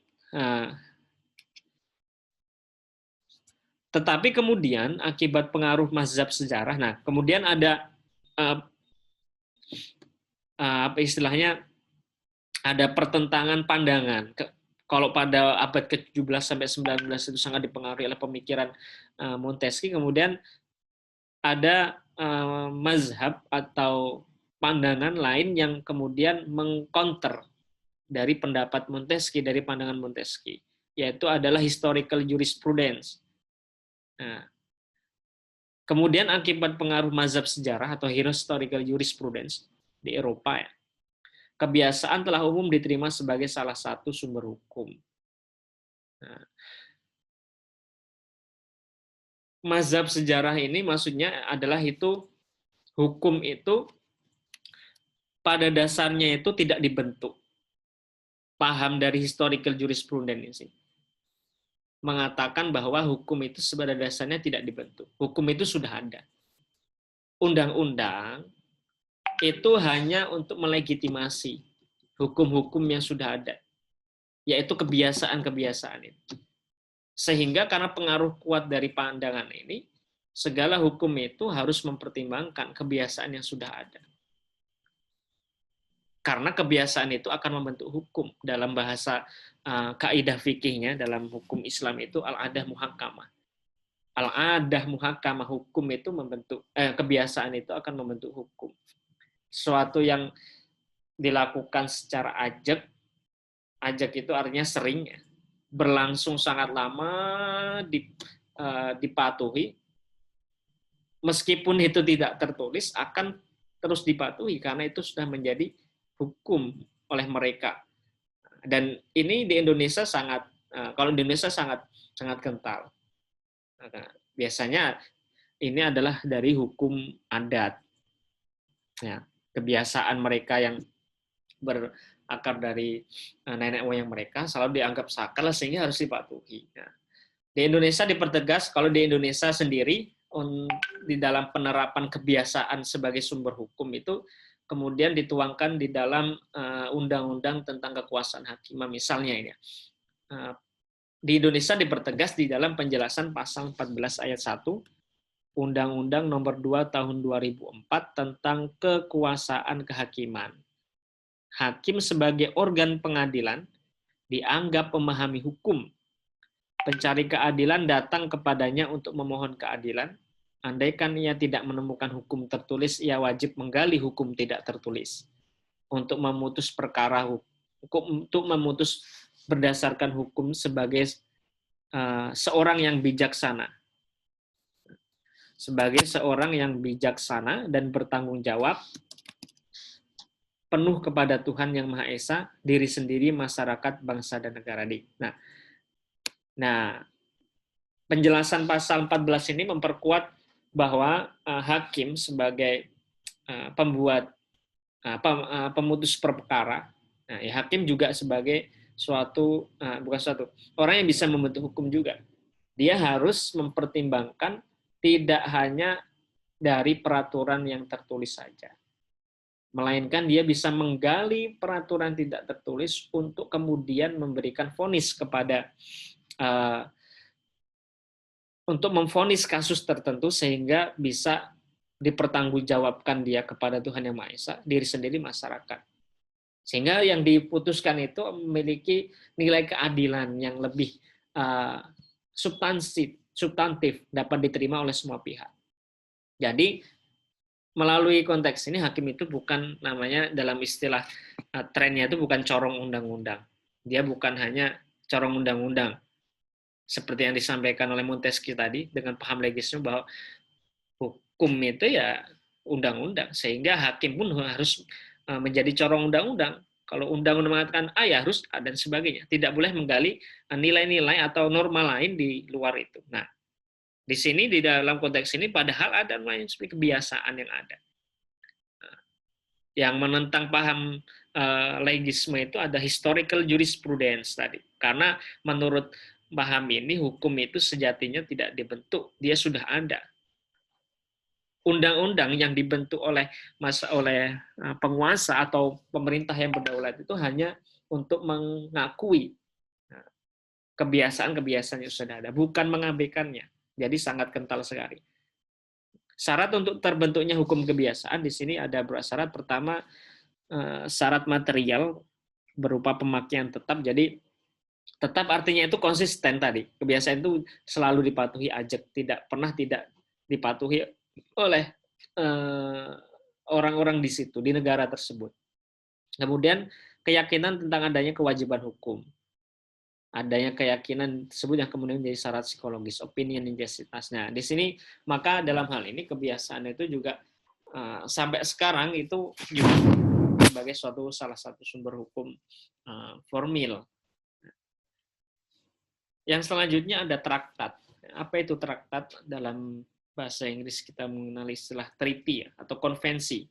tetapi kemudian akibat pengaruh mazhab sejarah, nah kemudian ada apa istilahnya, ada pertentangan pandangan. Kalau pada abad ke-17 sampai 19 itu sangat dipengaruhi oleh pemikiran Montesquieu, kemudian ada mazhab atau pandangan lain yang kemudian mengcounter dari pendapat Montesquieu, dari pandangan Montesquieu, yaitu adalah historical jurisprudence. Nah, kemudian akibat pengaruh mazhab sejarah atau historical jurisprudence di Eropa, ya, kebiasaan telah umum diterima sebagai salah satu sumber hukum. Nah, mazhab sejarah ini maksudnya adalah itu hukum itu pada dasarnya itu tidak dibentuk. Paham dari historical jurisprudence ini mengatakan bahwa hukum itu pada dasarnya tidak dibentuk. Hukum itu sudah ada. Undang-undang itu hanya untuk melegitimasi hukum-hukum yang sudah ada, yaitu kebiasaan-kebiasaan itu. Sehingga karena pengaruh kuat dari pandangan ini, segala hukum itu harus mempertimbangkan kebiasaan yang sudah ada. Karena kebiasaan itu akan membentuk hukum. Dalam bahasa kaidah fikihnya, dalam hukum Islam itu al-adah muhakkamah. Al-adah muhakkamah, hukum itu membentuk, kebiasaan itu akan membentuk hukum. Suatu yang dilakukan secara ajak itu artinya sering, ya, berlangsung sangat lama, dipatuhi, meskipun itu tidak tertulis, akan terus dipatuhi, karena itu sudah menjadi hukum oleh mereka. Dan ini di Indonesia sangat, kalau di Indonesia sangat kental. Biasanya ini adalah dari hukum adat, ya, kebiasaan mereka yang berakar dari nenek moyang mereka selalu dianggap sakral sehingga harus dipatuhi. Nah, di Indonesia dipertegas, kalau di Indonesia sendiri di dalam penerapan kebiasaan sebagai sumber hukum itu kemudian dituangkan di dalam undang-undang tentang kekuasaan hakim. Misalnya ini, di Indonesia dipertegas di dalam penjelasan pasal 14 ayat 1 Undang-Undang Nomor 2 Tahun 2004 tentang kekuasaan kehakiman. Hakim sebagai organ pengadilan dianggap memahami hukum. Pencari keadilan datang kepadanya untuk memohon keadilan. Andaikan ia tidak menemukan hukum tertulis, ia wajib menggali hukum tidak tertulis untuk memutus perkara hukum, untuk memutus berdasarkan hukum sebagai seorang yang bijaksana. Sebagai seorang yang bijaksana dan bertanggung jawab, penuh kepada Tuhan Yang Maha Esa, diri sendiri, masyarakat, bangsa, dan negara. Nah, penjelasan pasal 14 ini memperkuat bahwa hakim sebagai pembuat pemutus perkara, nah, ya, hakim juga sebagai orang yang bisa membentuk hukum juga. Dia harus mempertimbangkan tidak hanya dari peraturan yang tertulis saja, melainkan dia bisa menggali peraturan tidak tertulis untuk kemudian memberikan vonis kepada untuk memvonis kasus tertentu sehingga bisa dipertanggungjawabkan dia kepada Tuhan Yang Maha Esa, diri sendiri, masyarakat. Sehingga yang diputuskan itu memiliki nilai keadilan yang lebih substantif, dapat diterima oleh semua pihak. Jadi melalui konteks ini hakim itu bukan namanya dalam istilah trennya itu bukan corong undang-undang. Dia bukan hanya corong undang-undang. Seperti yang disampaikan oleh Montesquieu tadi, dengan paham legisnya bahwa hukum itu ya undang-undang, sehingga hakim pun harus menjadi corong undang-undang. Kalau undang-undang mengatakan A ya harus A dan sebagainya. Tidak boleh menggali nilai-nilai atau norma lain di luar itu. Nah, di sini di dalam konteks ini padahal ada lain seperti kebiasaan yang ada. Yang menentang paham legisme itu ada historical jurisprudence tadi. Karena menurut paham ini hukum itu sejatinya tidak dibentuk, dia sudah ada. Undang-undang yang dibentuk oleh penguasa atau pemerintah yang berdaulat itu hanya untuk mengakui kebiasaan-kebiasaan yang sudah ada, bukan mengabaikannya. Jadi sangat kental sekali. Syarat untuk terbentuknya hukum kebiasaan di sini ada beberapa syarat. Pertama, syarat material. berupa pemakaian tetap. Jadi tetap artinya itu konsisten tadi. Kebiasaan itu selalu dipatuhi ajak, tidak pernah tidak dipatuhi oleh orang-orang di situ, di negara tersebut. Kemudian keyakinan tentang adanya kewajiban hukum. Adanya keyakinan tersebut yang kemudian menjadi syarat psikologis, opinion injustice. Nah, di sini maka dalam hal ini kebiasaan itu juga sampai sekarang itu juga sebagai salah satu sumber hukum formil. Yang selanjutnya ada traktat. Apa itu traktat? Dalam bahasa Inggris kita mengenal istilah treaty atau konvensi.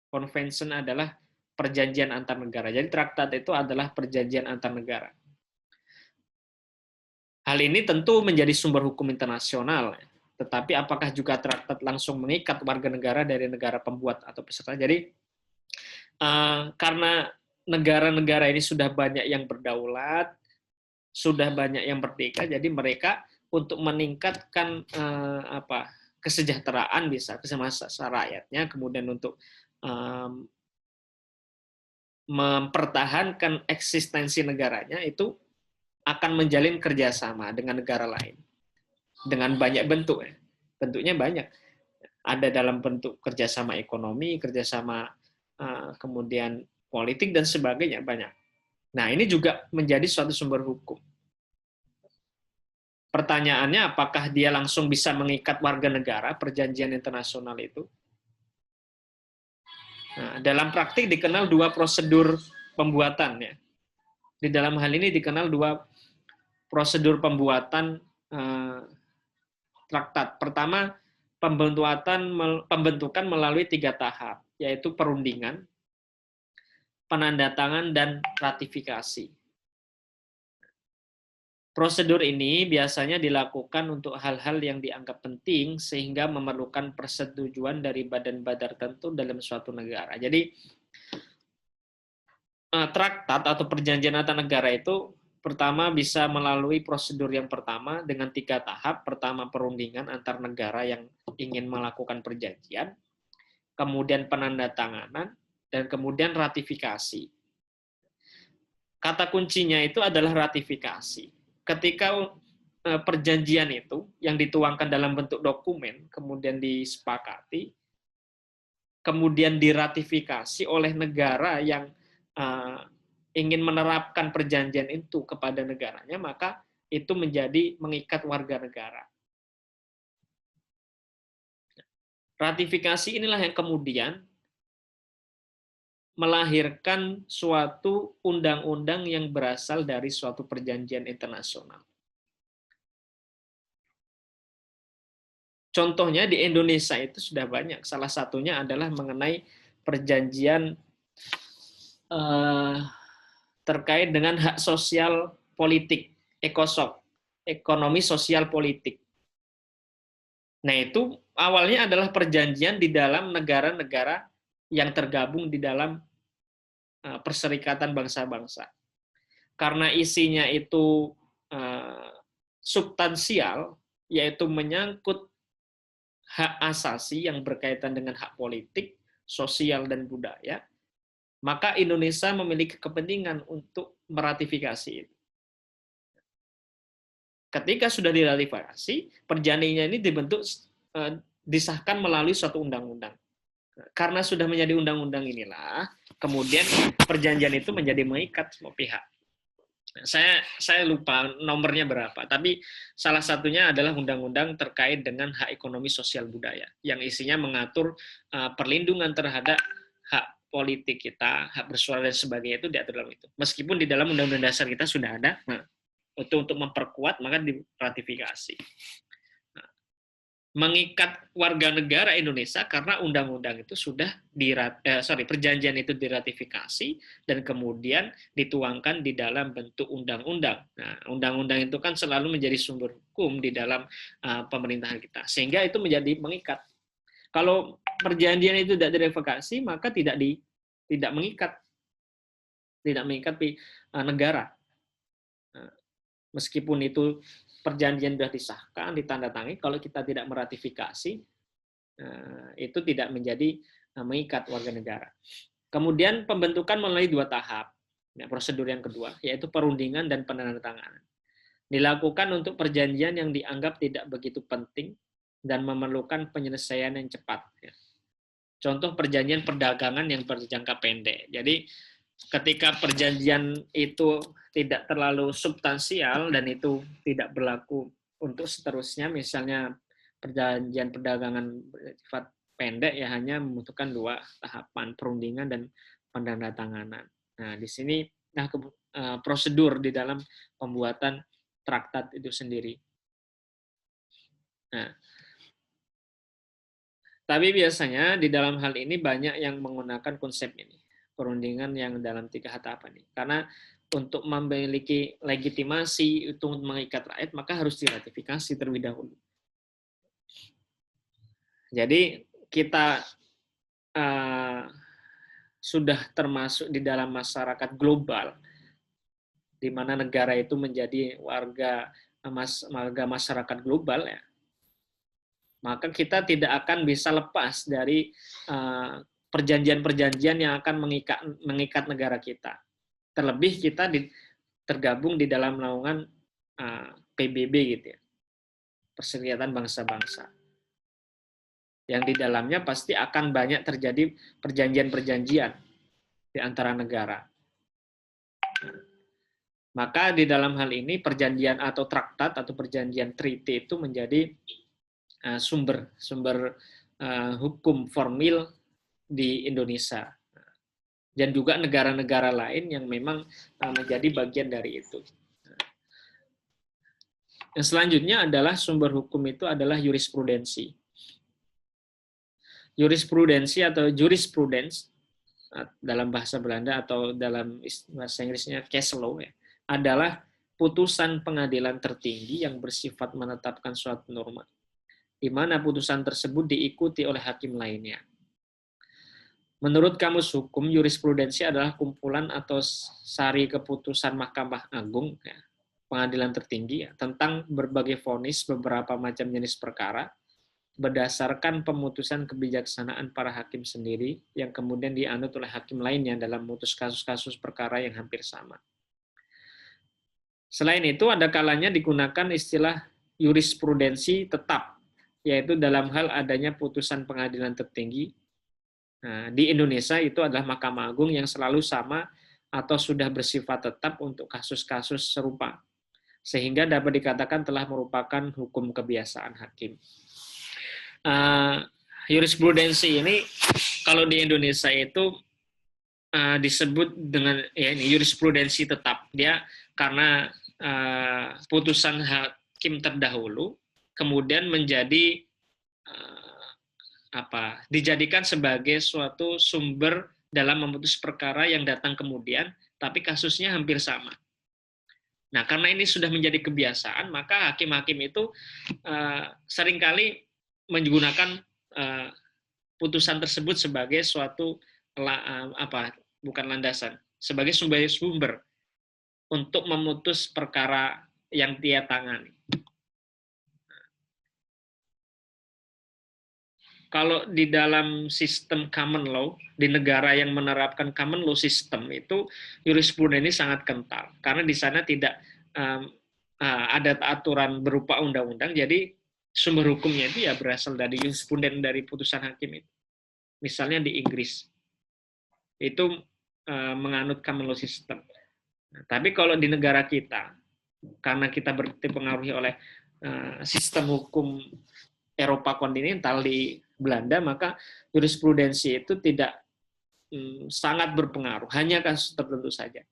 Convention adalah perjanjian antar negara. Jadi traktat itu adalah perjanjian antar negara. Hal ini tentu menjadi sumber hukum internasional, tetapi apakah juga traktat langsung mengikat warga negara dari negara pembuat atau peserta? Jadi karena negara-negara ini sudah banyak yang berdaulat, sudah banyak yang merdeka, jadi mereka untuk meningkatkan kesejahteraan bisa kesejahteraan rakyatnya, kemudian untuk mempertahankan eksistensi negaranya itu akan menjalin kerjasama dengan negara lain dengan banyak bentuk. Bentuknya banyak. Ada dalam bentuk kerjasama ekonomi, kerjasama kemudian politik dan sebagainya, banyak. Nah, ini juga menjadi suatu sumber hukum. Pertanyaannya, apakah dia langsung bisa mengikat warga negara, perjanjian internasional itu? Nah, dalam praktik dikenal dua prosedur pembuatan. Ya. Di dalam hal ini dikenal dua prosedur pembuatan traktat. Pertama, pembentukan melalui 3 tahap, yaitu perundingan, penandatangan, dan ratifikasi. Prosedur ini biasanya dilakukan untuk hal-hal yang dianggap penting sehingga memerlukan persetujuan dari badan-badan tertentu dalam suatu negara. Jadi, traktat atau perjanjian antar negara itu pertama bisa melalui prosedur yang pertama dengan 3 tahap. Pertama, perundingan antar negara yang ingin melakukan perjanjian, kemudian penandatanganan, dan kemudian ratifikasi. Kata kuncinya itu adalah ratifikasi. Ketika perjanjian itu yang dituangkan dalam bentuk dokumen, kemudian disepakati, kemudian diratifikasi oleh negara yang ingin menerapkan perjanjian itu kepada negaranya, maka itu menjadi mengikat warga negara. Ratifikasi inilah yang kemudian melahirkan suatu undang-undang yang berasal dari suatu perjanjian internasional. Contohnya di Indonesia itu sudah banyak. Salah satunya adalah mengenai perjanjian terkait dengan hak sosial politik, ECOSOC, ekonomi sosial politik. Nah, itu awalnya adalah perjanjian di dalam negara-negara yang tergabung di dalam Perserikatan Bangsa-Bangsa. Karena isinya itu substansial, yaitu menyangkut hak asasi yang berkaitan dengan hak politik, sosial, dan budaya, maka Indonesia memiliki kepentingan untuk meratifikasi itu. Ketika sudah diratifikasi, perjanjiannya ini dibentuk, disahkan melalui suatu undang-undang. Karena sudah menjadi undang-undang inilah, kemudian perjanjian itu menjadi mengikat semua pihak. Saya lupa nomornya berapa, tapi salah satunya adalah undang-undang terkait dengan hak ekonomi sosial budaya, yang isinya mengatur perlindungan terhadap hak politik kita, hak bersuara dan sebagainya itu diatur dalam itu. Meskipun di dalam Undang-Undang Dasar kita sudah ada, untuk memperkuat maka diratifikasi. Mengikat warga negara Indonesia karena undang-undang itu sudah perjanjian itu diratifikasi dan kemudian dituangkan di dalam bentuk undang-undang. Nah, undang-undang itu kan selalu menjadi sumber hukum di dalam pemerintahan kita, sehingga itu menjadi mengikat. Kalau perjanjian itu tidak diratifikasi, maka tidak mengikat negara. Meskipun itu perjanjian sudah disahkan, ditandatangani, kalau kita tidak meratifikasi, itu tidak menjadi mengikat warga negara. Kemudian pembentukan melalui 2 tahap. Nah, prosedur yang kedua yaitu perundingan dan penandatanganan. Dilakukan untuk perjanjian yang dianggap tidak begitu penting dan memerlukan penyelesaian yang cepat. Contoh perjanjian perdagangan yang berjangka pendek. Jadi ketika perjanjian itu tidak terlalu substansial dan itu tidak berlaku untuk seterusnya, misalnya perjanjian perdagangan bersifat pendek ya hanya membutuhkan 2 tahapan, perundingan dan penandatanganan. Nah, di sini prosedur di dalam pembuatan traktat itu sendiri. Nah, tapi biasanya di dalam hal ini banyak yang menggunakan konsep ini, perundingan yang dalam 3 tahapan ini. Karena untuk memiliki legitimasi itu mengikat rakyat, maka harus diratifikasi terlebih dahulu. Jadi kita sudah termasuk di dalam masyarakat global, di mana negara itu menjadi warga masyarakat global ya, maka kita tidak akan bisa lepas dari perjanjian-perjanjian yang akan mengikat negara kita. Terlebih kita tergabung di dalam naungan PBB gitu ya, Perserikatan Bangsa-Bangsa. Yang di dalamnya pasti akan banyak terjadi perjanjian-perjanjian di antara negara. Maka di dalam hal ini perjanjian atau traktat atau perjanjian treaty itu menjadi sumber hukum formil di Indonesia. Dan juga negara-negara lain yang memang menjadi bagian dari itu. Yang selanjutnya adalah sumber hukum itu adalah jurisprudensi. Jurisprudensi atau jurisprudence dalam bahasa Belanda atau dalam bahasa Inggrisnya case law ya, adalah putusan pengadilan tertinggi yang bersifat menetapkan suatu norma, di mana putusan tersebut diikuti oleh hakim lainnya. Menurut Kamus Hukum, jurisprudensi adalah kumpulan atau sari keputusan Mahkamah Agung, ya, pengadilan tertinggi, ya, tentang berbagai vonis beberapa macam jenis perkara, berdasarkan pemutusan kebijaksanaan para hakim sendiri, yang kemudian dianut oleh hakim lainnya dalam memutus kasus-kasus perkara yang hampir sama. Selain itu, ada kalanya digunakan istilah jurisprudensi tetap, yaitu dalam hal adanya putusan pengadilan tertinggi. Nah, di Indonesia itu adalah Mahkamah Agung yang selalu sama atau sudah bersifat tetap untuk kasus-kasus serupa, sehingga dapat dikatakan telah merupakan hukum kebiasaan hakim. Jurisprudensi ini kalau di Indonesia itu disebut dengan ya ini jurisprudensi tetap. Dia karena putusan hakim terdahulu kemudian menjadi dijadikan sebagai suatu sumber dalam memutus perkara yang datang kemudian, tapi kasusnya hampir sama. Nah, karena ini sudah menjadi kebiasaan, maka hakim-hakim itu seringkali menggunakan putusan tersebut sebagai suatu bukan landasan, sebagai sumber untuk memutus perkara yang dia tangani. Kalau di dalam sistem common law, di negara yang menerapkan common law system itu jurisprudensi sangat kental, karena di sana tidak ada aturan berupa undang-undang, jadi sumber hukumnya itu ya berasal dari jurisprudensi dari putusan hakim itu. Misalnya di Inggris, itu menganut common law system. Nah, tapi kalau di negara kita, karena kita dipengaruhi oleh sistem hukum Eropa kontinental di Belanda, maka jurisprudensi itu tidak sangat berpengaruh, hanya kasus tertentu saja.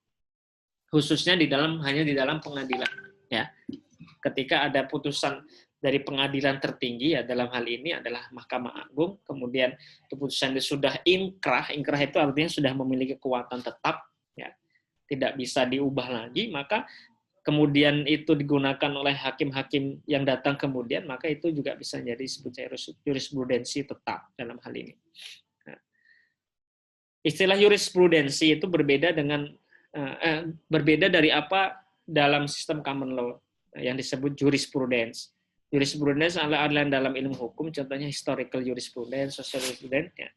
Khususnya hanya di dalam pengadilan, ya. Ketika ada putusan dari pengadilan tertinggi, ya dalam hal ini adalah Mahkamah Agung, kemudian keputusan itu sudah inkrah itu artinya sudah memiliki kekuatan tetap, ya, tidak bisa diubah lagi, maka kemudian itu digunakan oleh hakim-hakim yang datang kemudian, maka itu juga bisa jadi disebut jurisprudensi tetap dalam hal ini. Nah, istilah jurisprudensi itu berbeda dari apa dalam sistem common law yang disebut jurisprudence. Jurisprudence adalah dalam ilmu hukum, contohnya historical jurisprudence, social jurisprudence. Ya.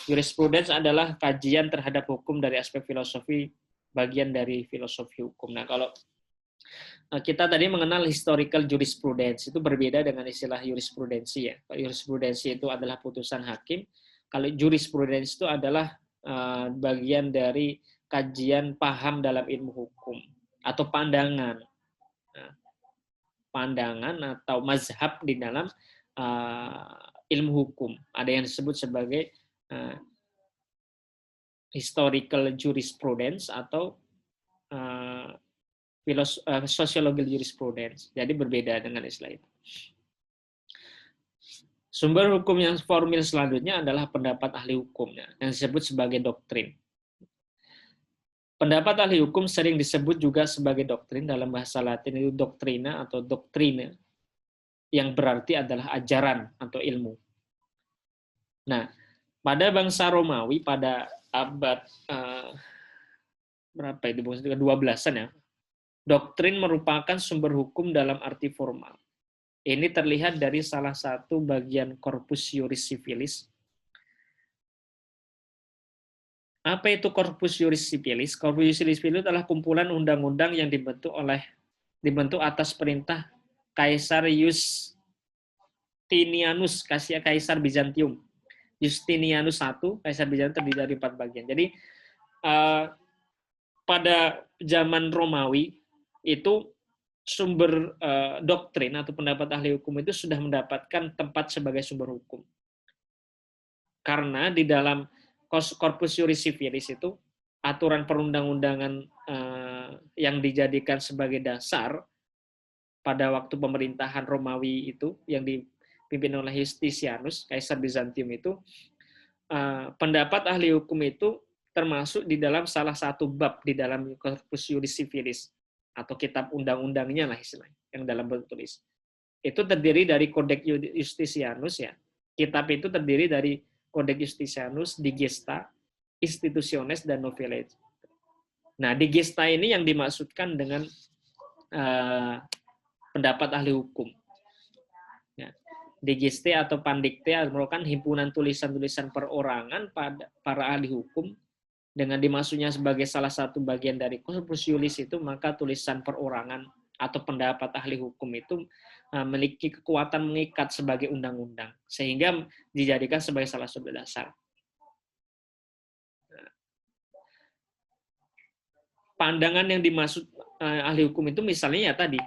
Jurisprudence adalah kajian terhadap hukum dari aspek filosofi bagian dari filosofi hukum. Nah, kalau kita tadi mengenal historical jurisprudence, itu berbeda dengan istilah jurisprudensi ya. Jurisprudensi itu adalah putusan hakim, kalau jurisprudence itu adalah bagian dari kajian paham dalam ilmu hukum atau pandangan. Pandangan atau mazhab di dalam ilmu hukum. Ada yang disebut sebagai historical jurisprudence atau sociological jurisprudence. Jadi berbeda dengan istilah itu. Sumber hukum yang formil selanjutnya adalah pendapat ahli hukumnya, yang disebut sebagai doktrin. Pendapat ahli hukum sering disebut juga sebagai doktrin, dalam bahasa Latin itu doktrina atau doktrine, yang berarti adalah ajaran atau ilmu. Nah, pada bangsa Romawi pada abad berapa itu? 12-an ya. Doktrin merupakan sumber hukum dalam arti formal. Ini terlihat dari salah satu bagian Corpus Juris Civilis. Apa itu Corpus Juris Civilis? Corpus Juris Civilis adalah kumpulan undang-undang yang dibentuk atas perintah Kaisar Justinianus, Kaisar Bizantium. Justinianus I, Kaisar Bizantium, terdiri dari 4 bagian. Jadi pada zaman Romawi itu sumber doktrin atau pendapat ahli hukum itu sudah mendapatkan tempat sebagai sumber hukum. Karena di dalam Corpus Juris Civilis itu aturan perundang-undangan yang dijadikan sebagai dasar pada waktu pemerintahan Romawi itu yang dipimpin oleh Justinianus, Kaisar Bizantium itu, pendapat ahli hukum itu termasuk di dalam salah satu bab di dalam Corpus Juris Civilis atau kitab undang-undangnya lah istilahnya yang dalam bentuk tulis. Itu terdiri dari Codex Justinianus ya. Kitab itu terdiri dari Codex Justinianus, Digesta, Institutiones dan Novellae. Nah, Digesta ini yang dimaksudkan dengan pendapat ahli hukum. Ya. Digeste atau Pandikte merupakan himpunan tulisan-tulisan perorangan pada para ahli hukum. Dengan dimaksudnya sebagai salah satu bagian dari Corpus Juris itu, maka tulisan perorangan atau pendapat ahli hukum itu memiliki kekuatan mengikat sebagai undang-undang, sehingga dijadikan sebagai salah satu dasar. Pandangan yang dimaksud ahli hukum itu misalnya ya tadi,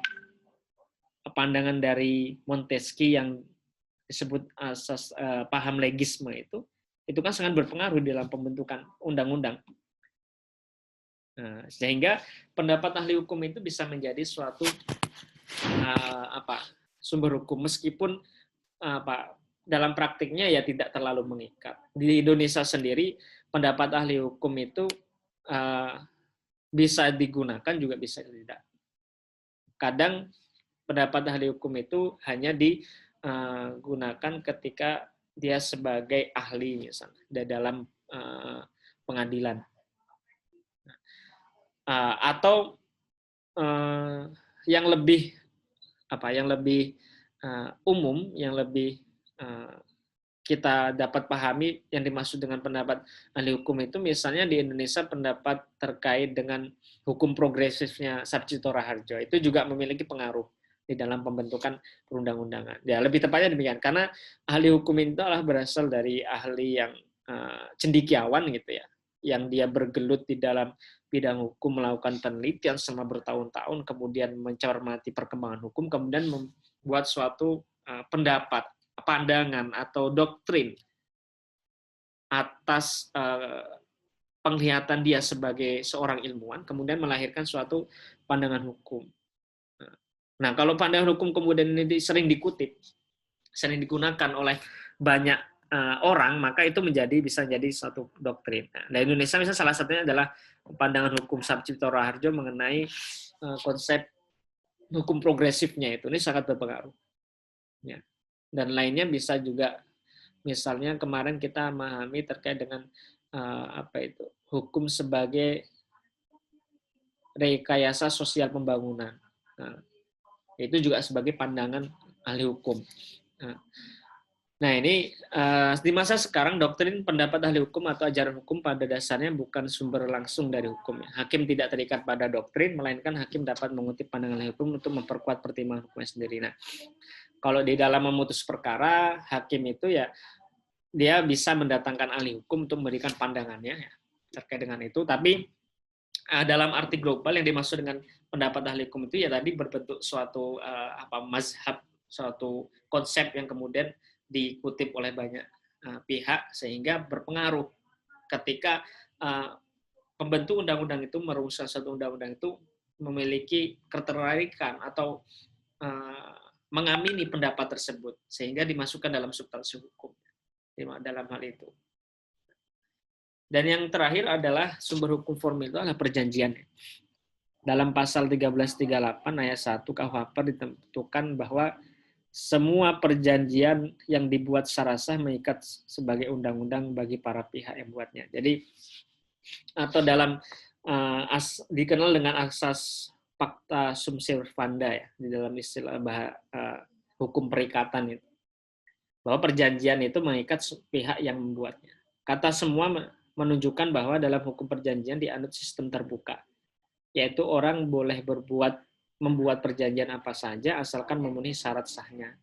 pandangan dari Montesquieu yang disebut asas paham legisme itu kan sangat berpengaruh dalam pembentukan undang-undang. Nah, sehingga pendapat ahli hukum itu bisa menjadi suatu sumber hukum meskipun dalam praktiknya ya tidak terlalu mengikat. Di Indonesia sendiri pendapat ahli hukum itu bisa digunakan juga bisa tidak. Kadang pendapat ahli hukum itu hanya digunakan ketika dia sebagai ahli misalnya dalam pengadilan, atau yang lebih umum, yang lebih kita dapat pahami yang dimaksud dengan pendapat ahli hukum itu misalnya di Indonesia pendapat terkait dengan hukum progresifnya Sabjito Raharjo itu juga memiliki pengaruh di dalam pembentukan perundang-undangan. Ya, lebih tepatnya demikian, karena ahli hukum itu adalah berasal dari ahli yang cendekiawan gitu ya, yang dia bergelut di dalam bidang hukum, melakukan penelitian selama bertahun-tahun, kemudian mencermati perkembangan hukum, kemudian membuat suatu pendapat, pandangan atau doktrin atas penglihatan dia sebagai seorang ilmuwan, kemudian melahirkan suatu pandangan hukum. Nah, kalau pandangan hukum kemudian ini sering dikutip, sering digunakan oleh banyak orang, maka itu bisa jadi suatu doktrin. Nah, di Indonesia misalnya salah satunya adalah pandangan hukum Sabjito Raharjo mengenai konsep hukum progresifnya itu. Ini sangat berpengaruh. Ya. Dan lainnya bisa juga, misalnya kemarin kita memahami terkait dengan hukum sebagai rekayasa sosial pembangunan. Nah, itu juga sebagai pandangan ahli hukum. Nah, Nah, ini di masa sekarang doktrin pendapat ahli hukum atau ajaran hukum pada dasarnya bukan sumber langsung dari hukum. Hakim tidak terikat pada doktrin, melainkan hakim dapat mengutip pandangan ahli hukum untuk memperkuat pertimbangan hukumnya sendiri. Nah, kalau di dalam memutus perkara, hakim itu ya dia bisa mendatangkan ahli hukum untuk memberikan pandangannya ya, terkait dengan itu. Tapi dalam arti global yang dimaksud dengan pendapat ahli hukum itu ya tadi berbentuk suatu mazhab, suatu konsep yang kemudian dikutip oleh banyak pihak sehingga berpengaruh ketika pembentuk undang-undang itu merumuskan satu undang-undang itu memiliki ketertarikan atau mengamini pendapat tersebut sehingga dimasukkan dalam substansi hukum dalam hal itu. Dan yang terakhir adalah sumber hukum formil itu adalah perjanjian. Dalam pasal 1338 ayat 1 KUHP ditentukan bahwa semua perjanjian yang dibuat secara sah mengikat sebagai undang-undang bagi para pihak yang buatnya. Jadi atau dalam dikenal dengan asas pacta sunt servanda ya di dalam istilah hukum perikatan itu. Bahwa perjanjian itu mengikat pihak yang membuatnya. Kata semua menunjukkan bahwa dalam hukum perjanjian dianut sistem terbuka, yaitu orang boleh membuat perjanjian apa saja asalkan memenuhi syarat sahnya,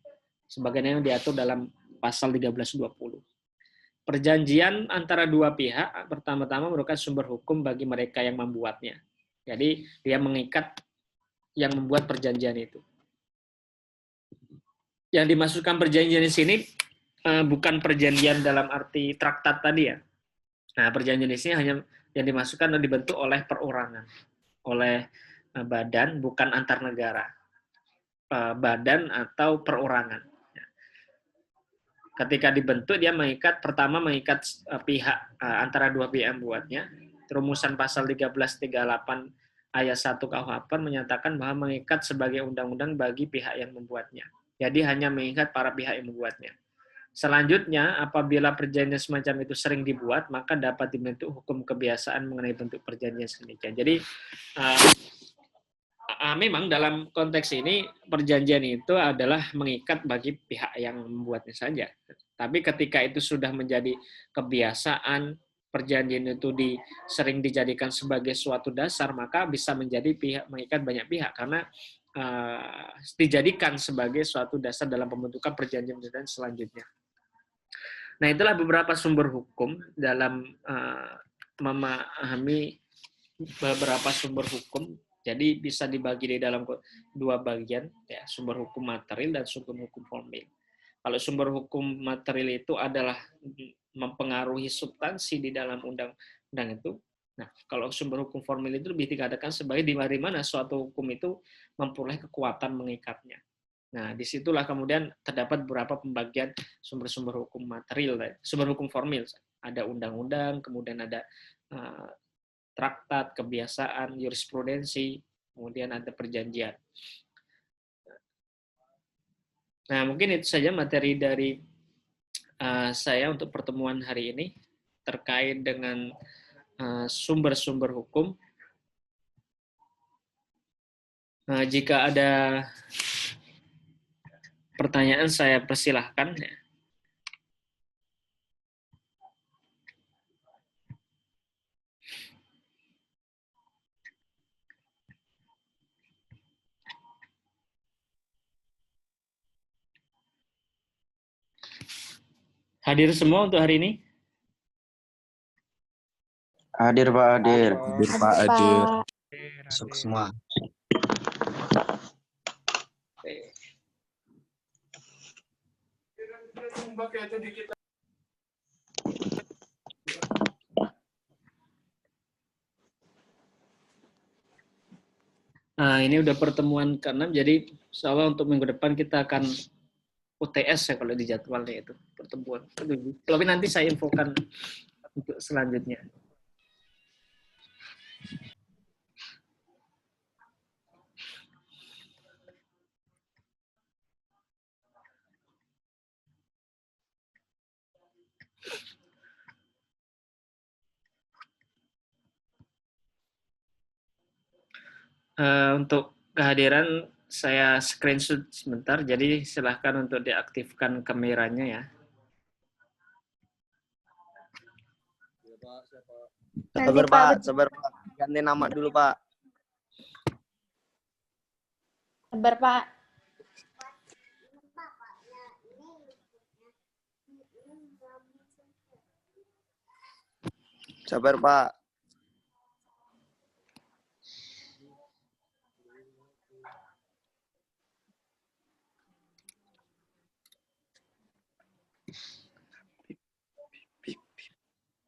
sebagaimana yang diatur dalam pasal 1320. Perjanjian antara dua pihak pertama-tama merupakan sumber hukum bagi mereka yang membuatnya. Jadi dia mengikat yang membuat perjanjian itu. Yang dimaksudkan perjanjian di sini bukan perjanjian dalam arti traktat tadi ya. Nah, perjanjian di sini hanya yang dimasukkan dan dibentuk oleh perorangan, oleh badan, bukan antar negara. Badan atau perorangan. Ketika dibentuk, dia mengikat pihak antara dua pihak yang buatnya. Rumusan pasal 1338 ayat 1 KUHP menyatakan bahwa mengikat sebagai undang-undang bagi pihak yang membuatnya. Jadi hanya mengikat para pihak yang membuatnya. Selanjutnya, apabila perjanjian semacam itu sering dibuat, maka dapat dibentuk hukum kebiasaan mengenai bentuk perjanjian sedemikian. Jadi, memang dalam konteks ini, perjanjian itu adalah mengikat bagi pihak yang membuatnya saja. Tapi ketika itu sudah menjadi kebiasaan, perjanjian itu sering dijadikan sebagai suatu dasar, maka bisa menjadi mengikat banyak pihak, karena dijadikan sebagai suatu dasar dalam pembentukan perjanjian selanjutnya. Nah, itulah beberapa sumber hukum dalam memahami beberapa sumber hukum. Jadi bisa dibagi di dalam dua bagian, ya, sumber hukum material dan sumber hukum formil. Kalau sumber hukum material itu adalah mempengaruhi substansi di dalam undang-undang itu. Nah, kalau sumber hukum formil itu lebih dikatakan sebagai di mana suatu hukum itu memperoleh kekuatan mengikatnya. Nah, disitulah kemudian terdapat beberapa pembagian sumber-sumber hukum material, sumber hukum formil. Ada undang-undang, kemudian ada traktat, kebiasaan, jurisprudensi, kemudian ada perjanjian. Nah, mungkin itu saja materi dari saya untuk pertemuan hari ini terkait dengan sumber-sumber hukum. Jika ada pertanyaan, saya persilahkan. Hadir semua untuk hari ini? Hadir Pak, hadir. Hadir Pak, hadir. Masuk semua. Nah, ini udah pertemuan ke-6, jadi insya Allah untuk minggu depan kita akan UTS ya kalau di jadwalnya itu, pertemuan. Tapi nanti saya infokan untuk selanjutnya. Untuk kehadiran saya screenshot sebentar, jadi silahkan untuk diaktifkan kameranya ya. Sabar Pak, sabar Pak. Ganti nama dulu Pak. Sabar Pak. Sabar Pak.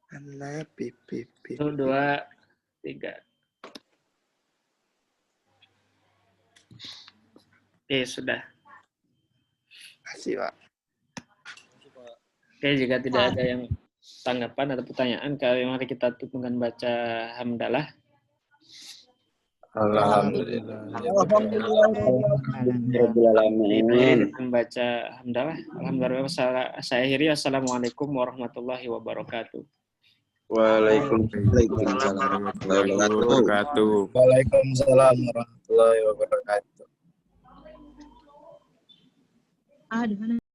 Satu, dua, tiga. Oke, sudah. Kasih Pak. Oke, jika tidak ada yang tanggapan atau pertanyaan, mari kita tutup dengan baca hamdalah. Alhamdulillah. Alamin. Dengan baca hamdalah. Alhamdulillah. Saya akhiri. Assalamualaikum warahmatullahi wabarakatuh. Waalaikumsalam warahmatullahi wabarakatuh. Waalaikumsalam warahmatullahi wabarakatuh. Di mana?